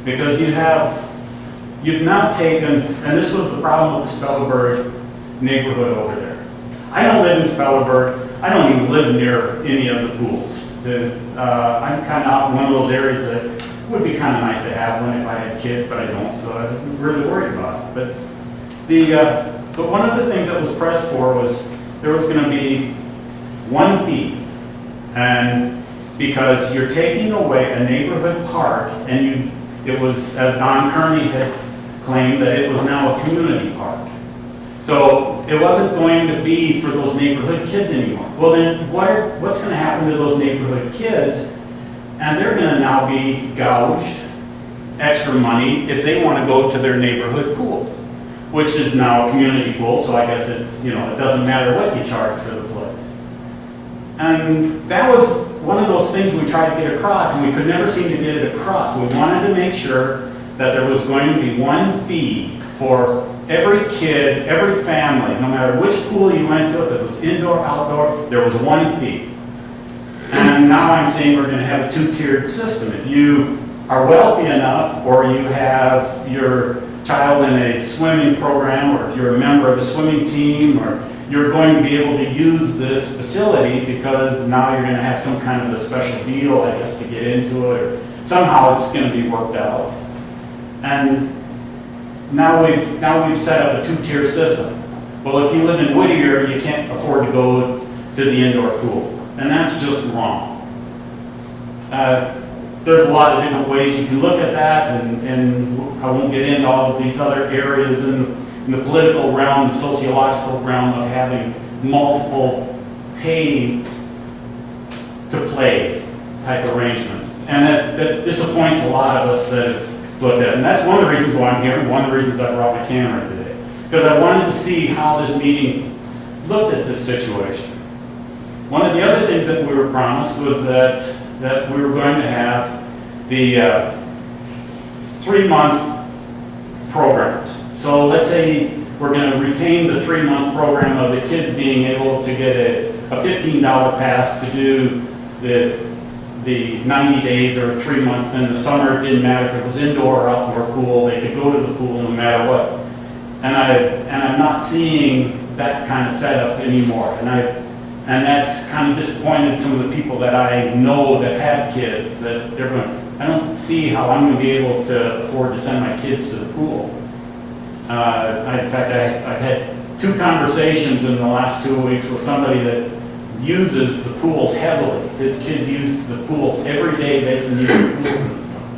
Because you've now taken, and this was the problem with the Spellerberg neighborhood over there. I don't live in Spellerberg. I don't even live near any of the pools. I'm kind of out in one of those areas that would be kind of nice to have one if I had kids, but I don't, so I'm really worried about it. But one of the things that was pressed for was there was going to be one fee, and because you're taking away a neighborhood park, and it was, as Don Kearney had claimed, that it was now a community park. So it wasn't going to be for those neighborhood kids anymore. Well then, what's going to happen to those neighborhood kids? And they're going to now be gouged extra money if they want to go to their neighborhood pool, which is now a community pool, so I guess it's, it doesn't matter what you charge for the place. And that was one of those things we tried to get across, and we could never seem to get it across. We wanted to make sure that there was going to be one fee for every kid, every family, no matter which pool you went to, if it was indoor, outdoor, there was one fee. And now I'm saying we're going to have a two-tiered system. If you are wealthy enough, or you have your child in a swimming program, or if you're a member of a swimming team, or you're going to be able to use this facility because now you're going to have some kind of a special deal, I guess, to get into it, or somehow it's going to be worked out. And now we've set up a two-tier system. Well, if you live in Whittier, you can't afford to go to the indoor pool, and that's just wrong. There's a lot of different ways you can look at that, and I won't get into all of these other areas in the political realm, the sociological realm of having multiple pay to play type arrangements. And that disappoints a lot of us that have looked at it. And that's one of the reasons why I'm here, and one of the reasons I brought my camera today. Because I wanted to see how this meeting looked at this situation. One of the other things that we were promised was that we were going to have the 3-month programs. So let's say we're going to retain the 3-month program of the kids being able to get a $15 pass to do the 90 days or 3 months. In the summer, it didn't matter if it was indoor or outdoor pool. They could go to the pool no matter what. And I'm not seeing that kind of setup anymore. And that's kind of disappointed some of the people that I know that have kids, that they're going, I don't see how I'm going to be able to afford to send my kids to the pool. In fact, I've had 2 conversations in the last 2 weeks with somebody that uses the pools heavily. His kids use the pools every day. They can use the pools in the summer.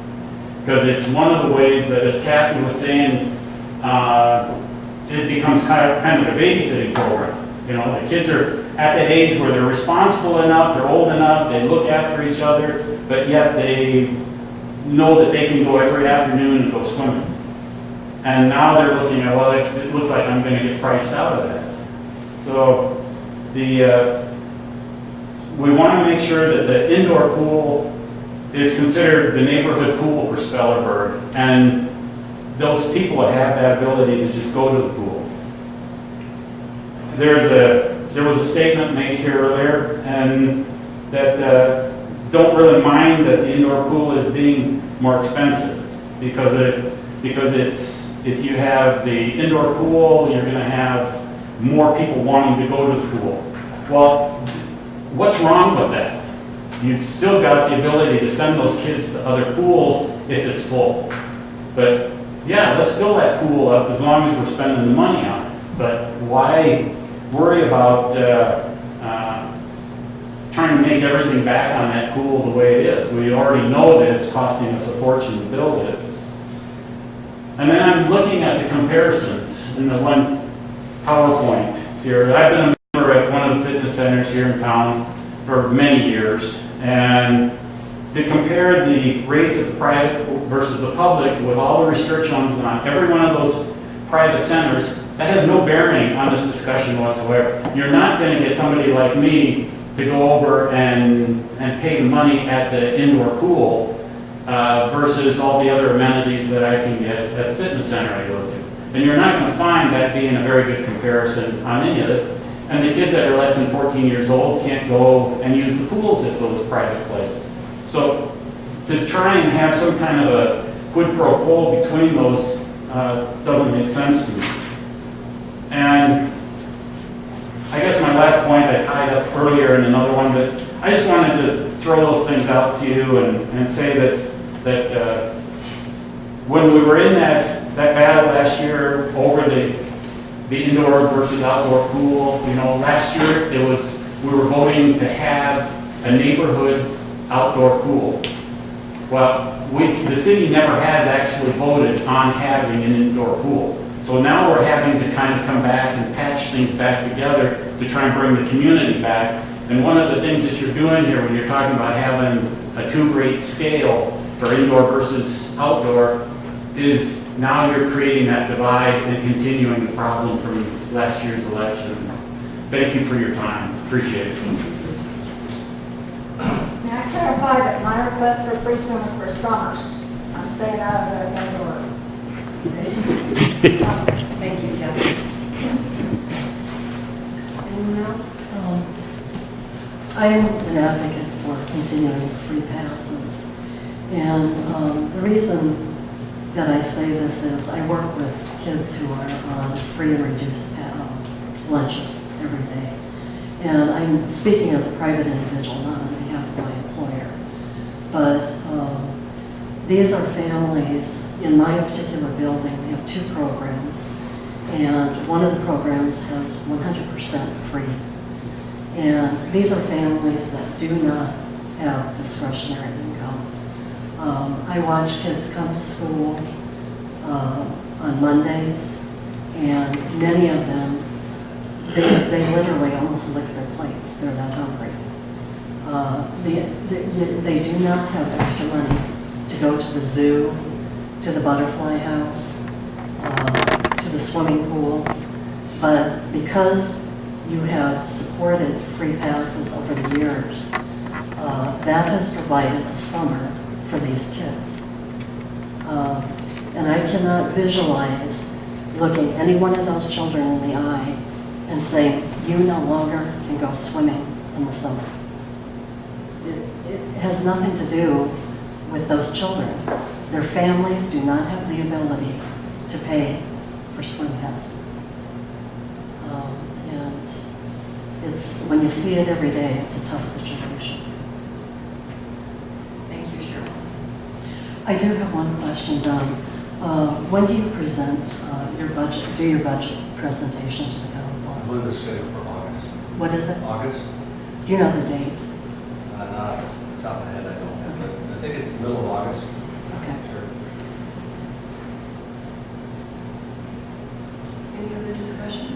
Because it's one of the ways that, as Kathy was saying, it becomes kind of a babysitting program. The kids are at that age where they're responsible enough, they're old enough, they look after each other, but yet they know that they can go every afternoon and go swimming. And now they're looking at, well, it looks like I'm going to get priced out of that. So we want to make sure that the indoor pool is considered the neighborhood pool for Spellerberg, and those people that have that ability to just go to the pool. There was a statement made here earlier, and that don't really mind that the indoor pool is being more expensive, because it's, if you have the indoor pool, you're going to have more people wanting to go to the pool. Well, what's wrong with that? You've still got the ability to send those kids to other pools if it's full. But yeah, let's fill that pool up as long as we're spending the money on it. But why worry about trying to make everything back on that pool the way it is? We already know that it's costing us a fortune to build it. And then I'm looking at the comparisons in the one PowerPoint here. I've been a member at one of the fitness centers here in town for many years, and to compare the rates of the private versus the public with all the restrictions on every one of those private centers, that has no bearing on this discussion whatsoever. You're not going to get somebody like me to go over and pay the money at the indoor pool versus all the other amenities that I can get at the fitness center I go to. And you're not going to find that being a very good comparison on any of this. And the kids that are less than 14 years old can't go and use the pools at those private places. So to try and have some kind of a quid pro quo between those doesn't make sense to me. And I guess my last point I tied up earlier in another one, but I just wanted to throw those things out to you and say that when we were in that battle last year over the indoor versus outdoor pool, you know, last year we were voting to have a neighborhood outdoor pool. Well, the city never has actually voted on having an indoor pool. So now we're having to kind of come back and patch things back together to try and bring the community back. And one of the things that you're doing here when you're talking about having a 2-rate scale for indoor versus outdoor is now you're creating that divide and continuing the problem from last year's election. Thank you for your time. Appreciate it. May I clarify that my request for free swim is for summers? I'm staying out of the indoor. Thank you, Kathy. Anyone else? I'm an advocate for continuing free passes. And the reason that I say this is I work with kids who are on free and reduced lunches every day. And I'm speaking as a private individual, not on behalf of my employer. But these are families. In my particular building, we have 2 programs. And one of the programs has 100% free. And these are families that do not have discretionary income. I watch kids come to school on Mondays, and many of them, they literally almost lick their plates. They're that hungry. They do not have extra money to go to the zoo, to the butterfly house, to the swimming pool. But because you have supported free passes over the years, that has provided a summer for these kids. And I cannot visualize looking any one of those children in the eye and saying, you no longer can go swimming in the summer. It has nothing to do with those children. Their families do not have the ability to pay for swim passes. And it's, when you see it every day, it's a tough situation. Thank you, Cheryl. I do have one question, Don. When do you present your budget, do your budget presentation to the council? I believe it's scheduled for August. What is it? August? Do you know the date? Not off the top of my head, I don't have, but I think it's the middle of August. Okay. Sure. Any other discussion?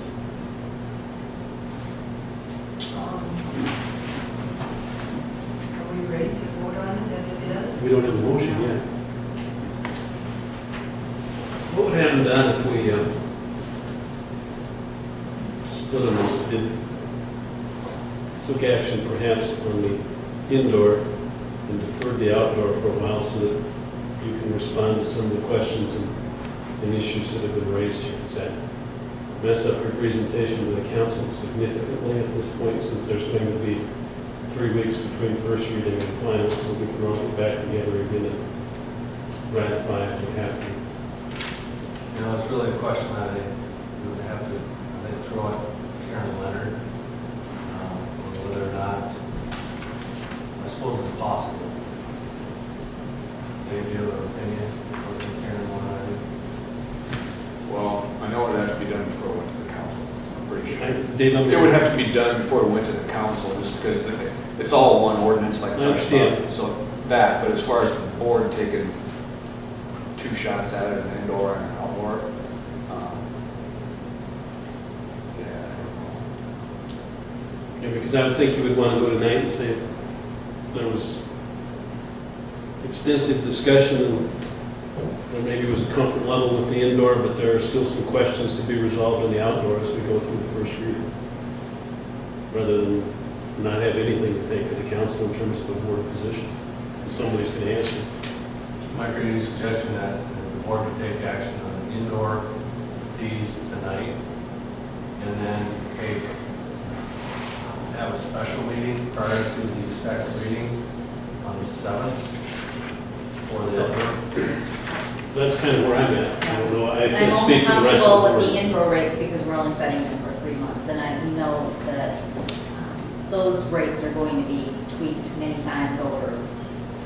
Are we ready to vote on it as it is? We don't have a motion yet. What would happen, Don, if we split them, did took action perhaps on the indoor and deferred the outdoor for a while so that you can respond to some of the questions and issues that have been raised here. Does that mess up your presentation to the council significantly at this point, since there's going to be 3 weeks between first reading and final, so we can all get back together again and ratify it and have to? You know, it's really a question that they would have to, I think, throw at Karen Leonard, whether or not, I suppose it's possible. Dave, do you have an opinion? What Karen wanted? Well, I know it would have to be done before it went to the council, I'm pretty sure. Dave, It would have to be done before it went to the council, just because it's all one ordinance like I that. understand. So that, but as far as the board taking 2 shots at it, an indoor and an outdoor, yeah, I don't know. Yeah, because I would think you would want to go tonight and say there was extensive discussion and there maybe was a comfort level with the indoor, but there are still some questions to be resolved in the outdoor as we go through the first reading. Rather than not have anything to take to the council in terms of a board position. And somebody's going to answer. Mike, are you suggesting that the board would take action on indoor fees tonight and then have a special meeting prior to the second reading on the 7th for the outdoor? That's kind of where I'm at. I don't know, I I'm can't only speak for the rest comfortable of the with board. the indoor rates because we're only setting them for 3 months, and we know that those rates are going to be tweaked many times over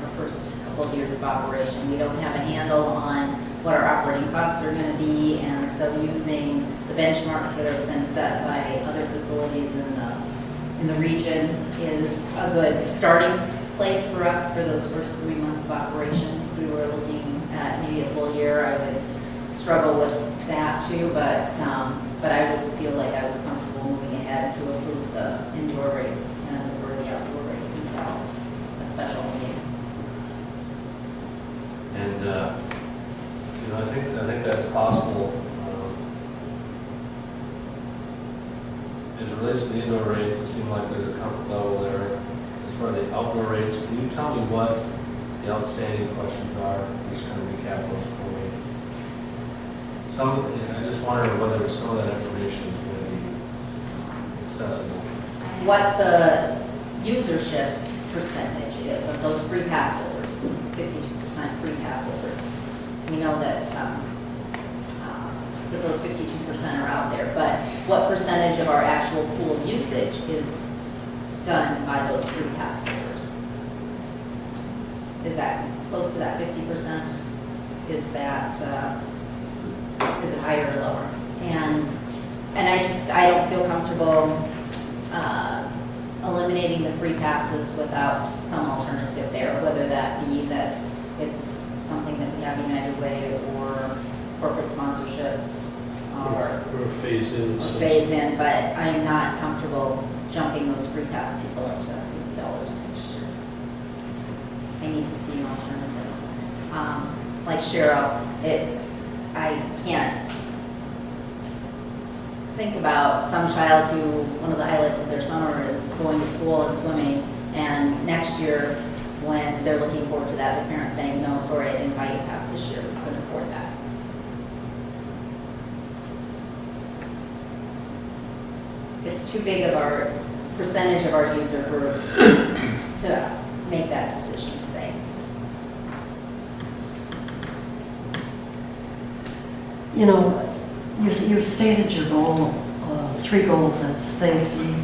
our first couple of years of operation. We don't have a handle on what our operating costs are going to be, and so using the benchmarks that have been set by other facilities in the region is a good starting place for us for those first 3 months of operation. If we were looking at maybe a full year, I would struggle with that too, but I would feel like I was comfortable moving ahead to approve the indoor rates and defer the outdoor rates until a special meeting. And, you know, I think that's possible. As it relates to the indoor rates, it seems like there's a comfort level there. As far as the outdoor rates, can you tell me what the outstanding questions are? Just kind of recap those for me. I just wondered whether some of that information is going to be accessible. What the usership percentage is of those free pass holders, 52% free pass holders. We know that that those 52% are out there, but what percentage of our actual pool usage is done by those free pass holders? Is that close to that 50%? Is that, is it higher or lower? And I don't feel comfortable eliminating the free passes without some alternative there, whether that be that it's something that we have United Way or corporate sponsorships Or phase in. phase in, but I am not comfortable jumping those free pass people up to $50 each year. I need to see an alternative. Like Cheryl, I can't think about some child who, one of the highlights of their summer is going to the pool and swimming, and next year, when they're looking forward to that, the parents saying, no, sorry, I didn't buy you a pass this year, we couldn't afford that. It's too big of our percentage of our user group to make that decision today. You know, you've stated your goal, 3 goals as safety,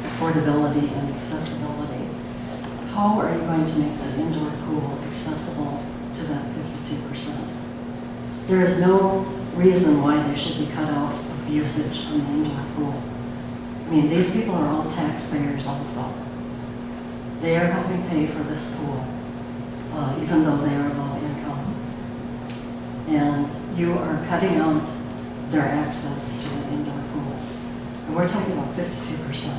affordability, and accessibility. How are you going to make that indoor pool accessible to that 52%? There is no reason why they should be cut out of usage on the indoor pool. I mean, these people are all taxpayers also. They are helping pay for this pool, even though they are low income. And you are cutting out their access to the indoor pool. And we're talking about 52%.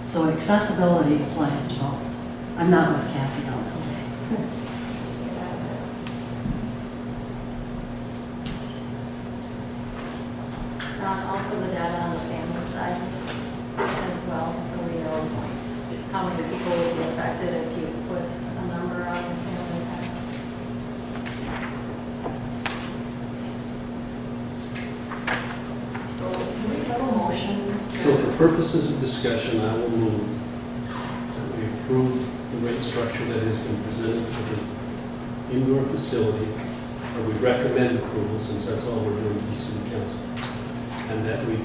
So accessibility applies to both. I'm not with Kathy on this. purposes of discussion, I will move that we approve the rate structure that has been presented for the indoor facility, or we recommend approval, since that's all we're doing to the city council, and that we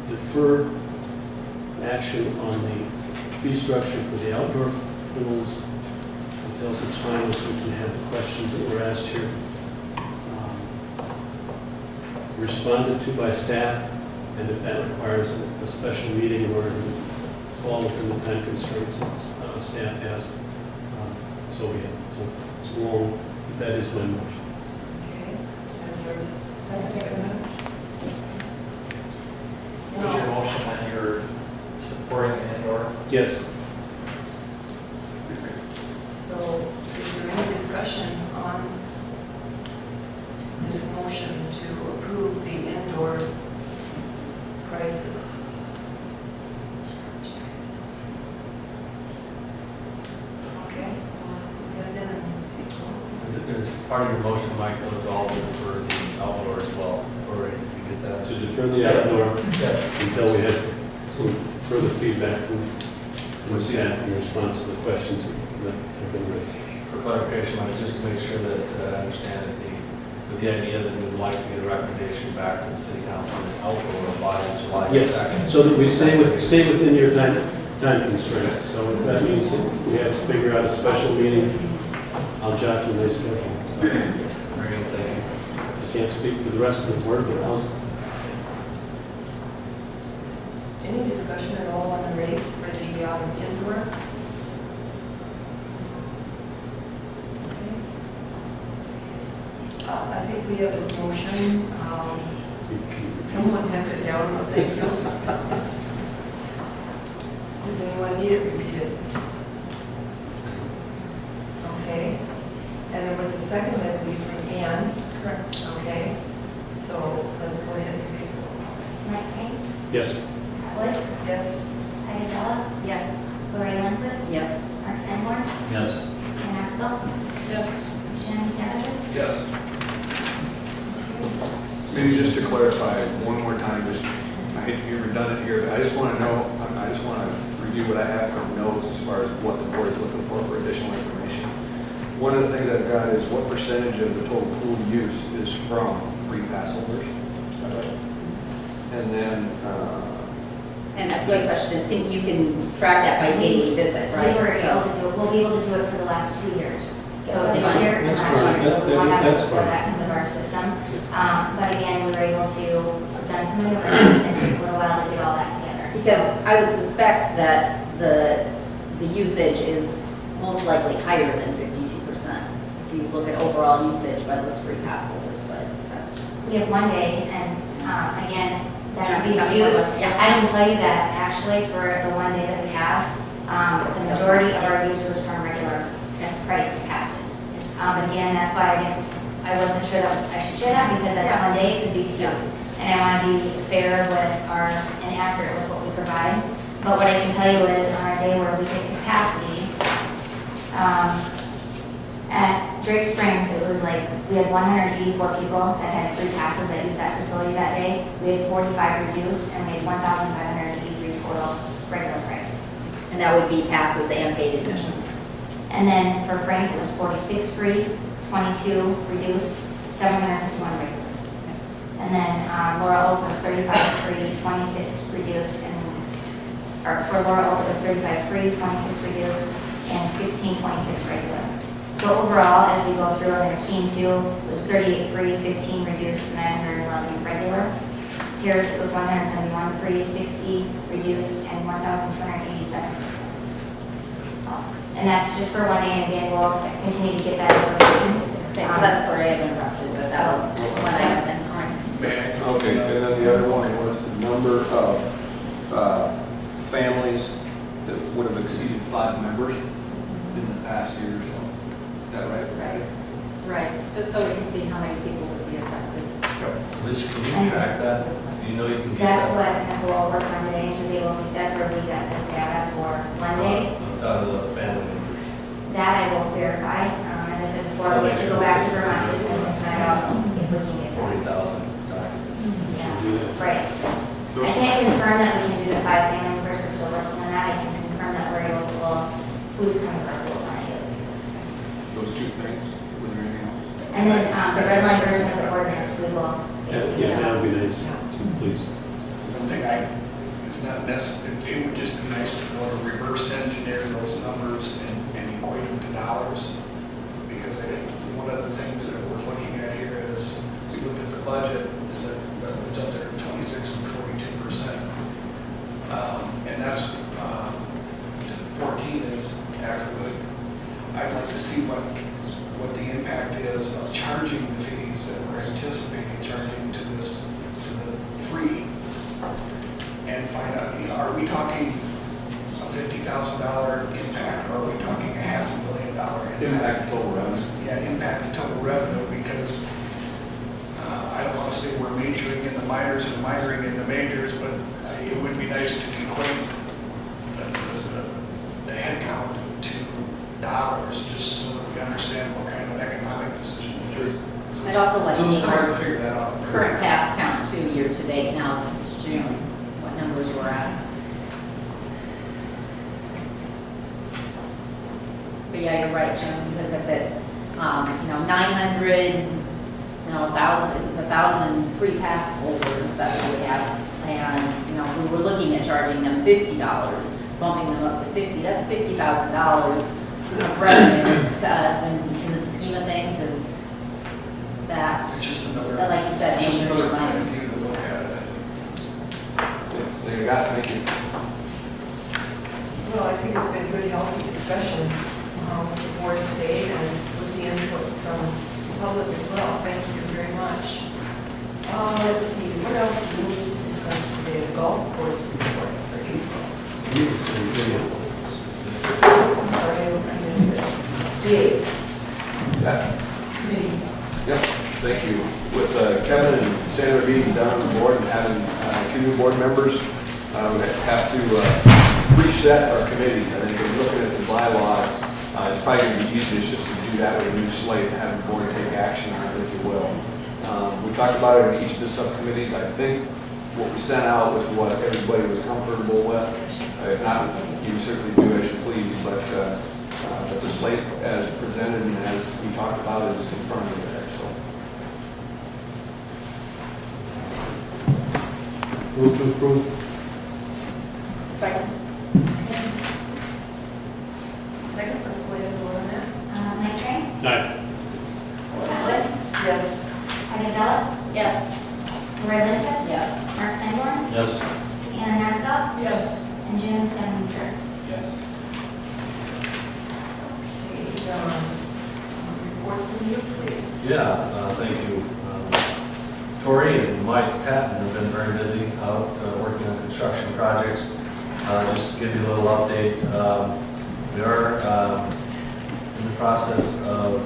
defer action on the fee structure for the outdoor pools until such time as we can have the questions that were asked here responded to by staff, and if that requires a special meeting in order to fall within the time constraints that staff has. So it's long, but that is my motion. Okay, is there a second? Was your motion that you're supporting an indoor? Yes. So is there any discussion on this motion to approve the indoor prices? Okay, well, let's go ahead and take a vote. Is part of your motion, Mike, that was also for the outdoor as well, or did you get that? To defer the outdoor Yes. until we have some further feedback from staff in response to the questions that have been raised. For clarification, Mike, just to make sure that I understand that the idea that we would like to get a recommendation back to the city council on the outdoor by July 2nd. Yes, so that we stay within your time constraints. So if that means that we have to figure out a special meeting, I'll jot you my schedule. Very good, thank you. I can't speak for the rest of the board, but I'll. Any discussion at all on the rates for the indoor? Okay. I think we have this motion. Someone has it down, thank you. Does anyone need it repeated? Okay. And there was a second, I believe, from Ann. Correct. Okay. So let's go ahead and take a vote. Mike Kane, Yes. Wood, Yes? Heidi Della, Yes. Lori Lundquist, Yes. Mark Sanborn, Yes. Ken Axel, Yes. Shannon Sanders. Yes. Maybe just to clarify one more time, just, I hate to be redundant here, but I just want to know, I just want to review what I have from notes as far as what the board is looking for additional information. One of the things I've got is what percentage of the total pool use is from free pass holders? Is that right? And then, And that's the question is, you can track that by daily visit, right? We were So- able to do it, we'll be able to do it for the last 2 years. So That's this fine. year and That's last fine. year, we won't have it That's before fine. that because of our system. But again, we were able to, have done some maneuvers and took a little while to get all that together. Because I would suspect that the usage is most likely higher than 52%. If you look at overall usage by those free pass holders, but that's just. We have one day, and again, that would be Yeah. Sioux. Yeah. I can tell you that actually for the one day that we have, the majority of our use was from regular price passes. But again, that's why I wasn't sure that I should share that, because that one day it could be Sioux. And I want to be fair with and accurate with what we provide. But what I can tell you is on our day where we get capacity, at Drake Springs, it was like, we had 184 people that had free passes that used that facility that day. We had 45 reduced, and we had 1,583 total regular price. And that would be passes and paid admissions. And then for Frank, it was 46 free, 22 reduced, 751 regular. And then Laura Oak was 35 free, 26 reduced, or for Laura Oak, it was 35 free, 26 reduced, and 1626 regular. So overall, as we go through, and Keene 2, it was 38 free, 15 reduced, 911 regular. Terrace, it was 171 free, 60 reduced, and 1,287. So, and that's just for one day, and again, we'll continue to get that information. Okay, so that's, sorry I interrupted, but that was one item then. okay, and then the other one was the number of families that would have exceeded 5 members in the past year or so. Is that right? Right, just so we can see how many people would be affected. Liz, can you track that? Do you know you can get That's that? what Nicole worked on today, and she was able to, that's where we got this data for Monday. Out of the family members. That I won't verify. As I said before, we have to go back to Vermont systems and find out if we can get that. 40,000 documents. Yeah, right. Those- I can't confirm that we can do the 5 family first, we're still working on that. I can confirm that we're able to, well, who's coming to our pools on a daily basis. Those two things, was there anything else? And then the red line version of the ordinance, we will. Yeah, that would be nice, please. One thing it's not necessary, it would just be nice to be able to reverse engineer those numbers and equate them to dollars. Because I think one of the things that we're looking at here is, we looked at the budget, and it's up there at 26 and 42%. And that's, 14 is actually, I'd like to see what the impact is of charging the fees that we're anticipating charging to the free, and find out, are we talking a $50,000 impact, or are we talking a $500,000 impact? Impact total revenue. Yeah, impact to total revenue, because I don't want to say we're majoring in the minors and minoring in the majors, but it would be nice to equate the head count to dollars, just so that we understand what kind of economic decision it is. I'd also like It's a to little need hard to figure that out. current pass count too, year to date now, June, what numbers we're at. But yeah, you're right, Jim, because if it's, 900, 1,000, it's 1,000 free pass holders that we would have. And, we were looking at charging them $50, bumping them up to 50, that's $50,000 of revenue to us, and in the scheme of things is that, It's just another, like you said, it's just major another point of minors. view to look at it, I think. There you got it, thank you. Well, I think it's been a good, healthy discussion with the board today and with the input from the public as well. Thank you very much. Let's see, what else do we need to discuss today? The golf course report for April. I'm sorry, I missed it. Dave, Yeah. committee. Yep, thank you. With Kevin and Sandra being done on the board and having 2 new board members, we have to reset our committees. I think if you're looking at the bylaws, it's probably going to be easiest just to do that with a new slate and have the board take action on it, if you will. We talked about it in each of the subcommittees. I think what we sent out was what everybody was comfortable with. If not, you can certainly do as you please, but the slate as presented and as we talked about is in front of you there, so. Move to approve. Second. Second, let's go ahead and vote on that. Night Train? Aye. Wood? Yes. Heidi Bella? Yes. Lori Lindquist? Yes. Mark Sanborn? Yes. Anna Knapsack? Yes. And Jim Scavenger. Yes. Okay, report from you, please. Yeah, thank you. Tori and Mike Patton have been very busy out working on construction projects. Just to give you a little update, we are in the process of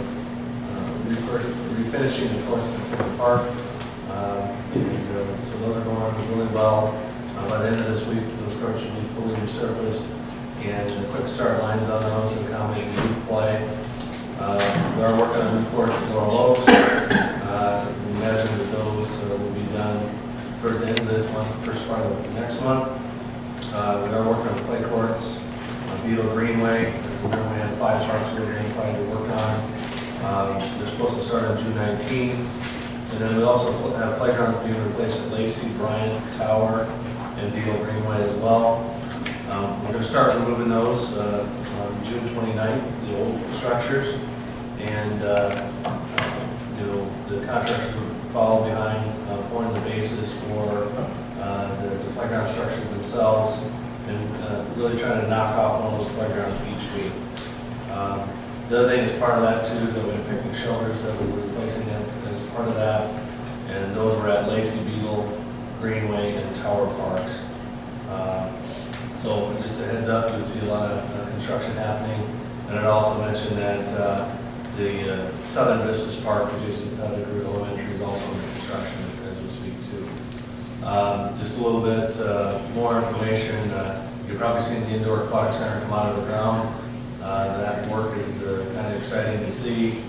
refinishing the courts in the park. So those are going really well. By the end of this week, those courts will be fully resurfaced and quick start lines on those to accommodate youth play. We are working on new courts at Laurel Oaks. We imagine that those will be done towards the end of this month, first part of next month. We are working on play courts on Beetle Greenway. Remember, we had 5 parks we were identified to work on. They're supposed to start on June 19th. And then we also have playgrounds being replaced at Lacey, Bryant, Tower, and Beetle Greenway as well. We're going to start removing those on June 29th, the old structures. And, the contractors will follow behind pouring the bases for the playground structures themselves and really trying to knock off one of those playgrounds each week. The other thing as part of that too is that we have picnic shelters that we're replacing them as part of that. And those were at Lacey, Beetle, Greenway, and Tower Parks. So just a heads up, you'll see a lot of construction happening. And I'd also mention that the Southern Vistas Park, adjacent to Huetherville Elementary, is also under construction as we speak too. Just a little bit more information. You've probably seen the indoor aquatic center come out of the ground. That work is kind of exciting to see.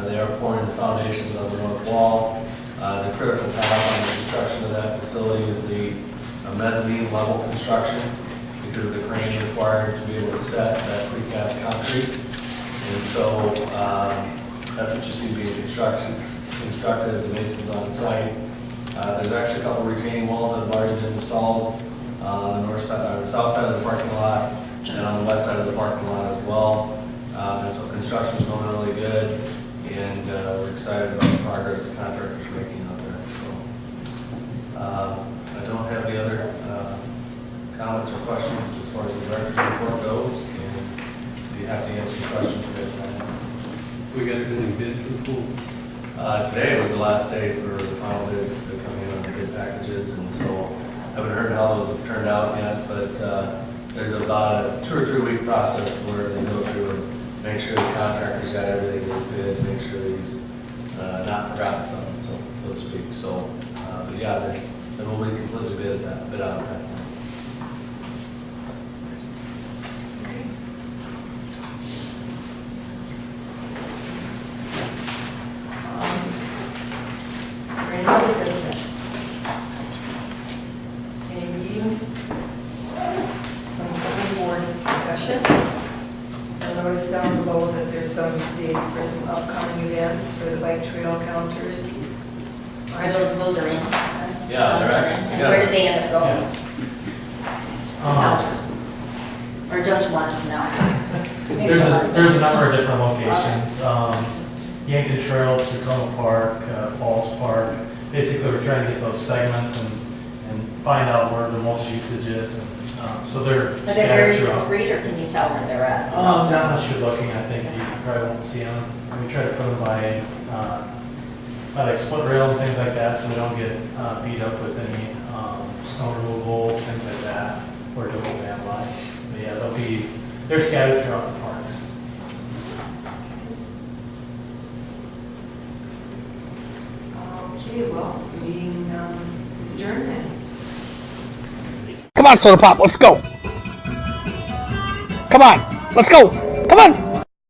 They are pouring the foundations on the north wall. The critical path on the construction of that facility is the a mezzanine level construction because of the crane required to be able to set that precast concrete. And so that's what you see being constructed, the masons on site. There's actually a couple retaining walls that have already been installed on the north side, the south side of the parking lot, and on the west side of the parking lot as well. And so construction's going really good, and we're excited about the progress the contractors are making out there. So I don't have any other comments or questions as far as the director's report goes, and be happy to answer your questions you guys might have. We got everything bid for the pool. Today was the last day for the final bids to come in on the bid packages, and so I haven't heard how those have turned out yet, but there's about a 2 or 3 week process where they go through and make sure the contractor's got everything in his bid, make sure he's not forgotten something, so to speak. So, but yeah, they will be completely bid out of that. Is there any other business? Any meetings? Some other board discussion? You'll notice down below that there's some dates for some upcoming events for the bike trail counters. Are those are in? Yeah, they're right. And where did they end up going? Counters. Or don't you want us to know? Maybe There's you want us to there's a know. number of different locations. Yankton Trails, Sioux Park, Falls Park. Basically, we're trying to get those segments and find out where the most usage is. And, so they're Are they very scattered throughout. discreet, or can you tell where they're at? Not unless you're looking, I think you probably won't see them. We try to put them by like split rail and things like that, so we don't get beat up with any snow removal, things like that, or double vandalized. But yeah, they're scattered throughout the parks. Okay, well, the meeting is adjourned then. Come on, Soda Pop, let's go. Come on, let's go. Come on.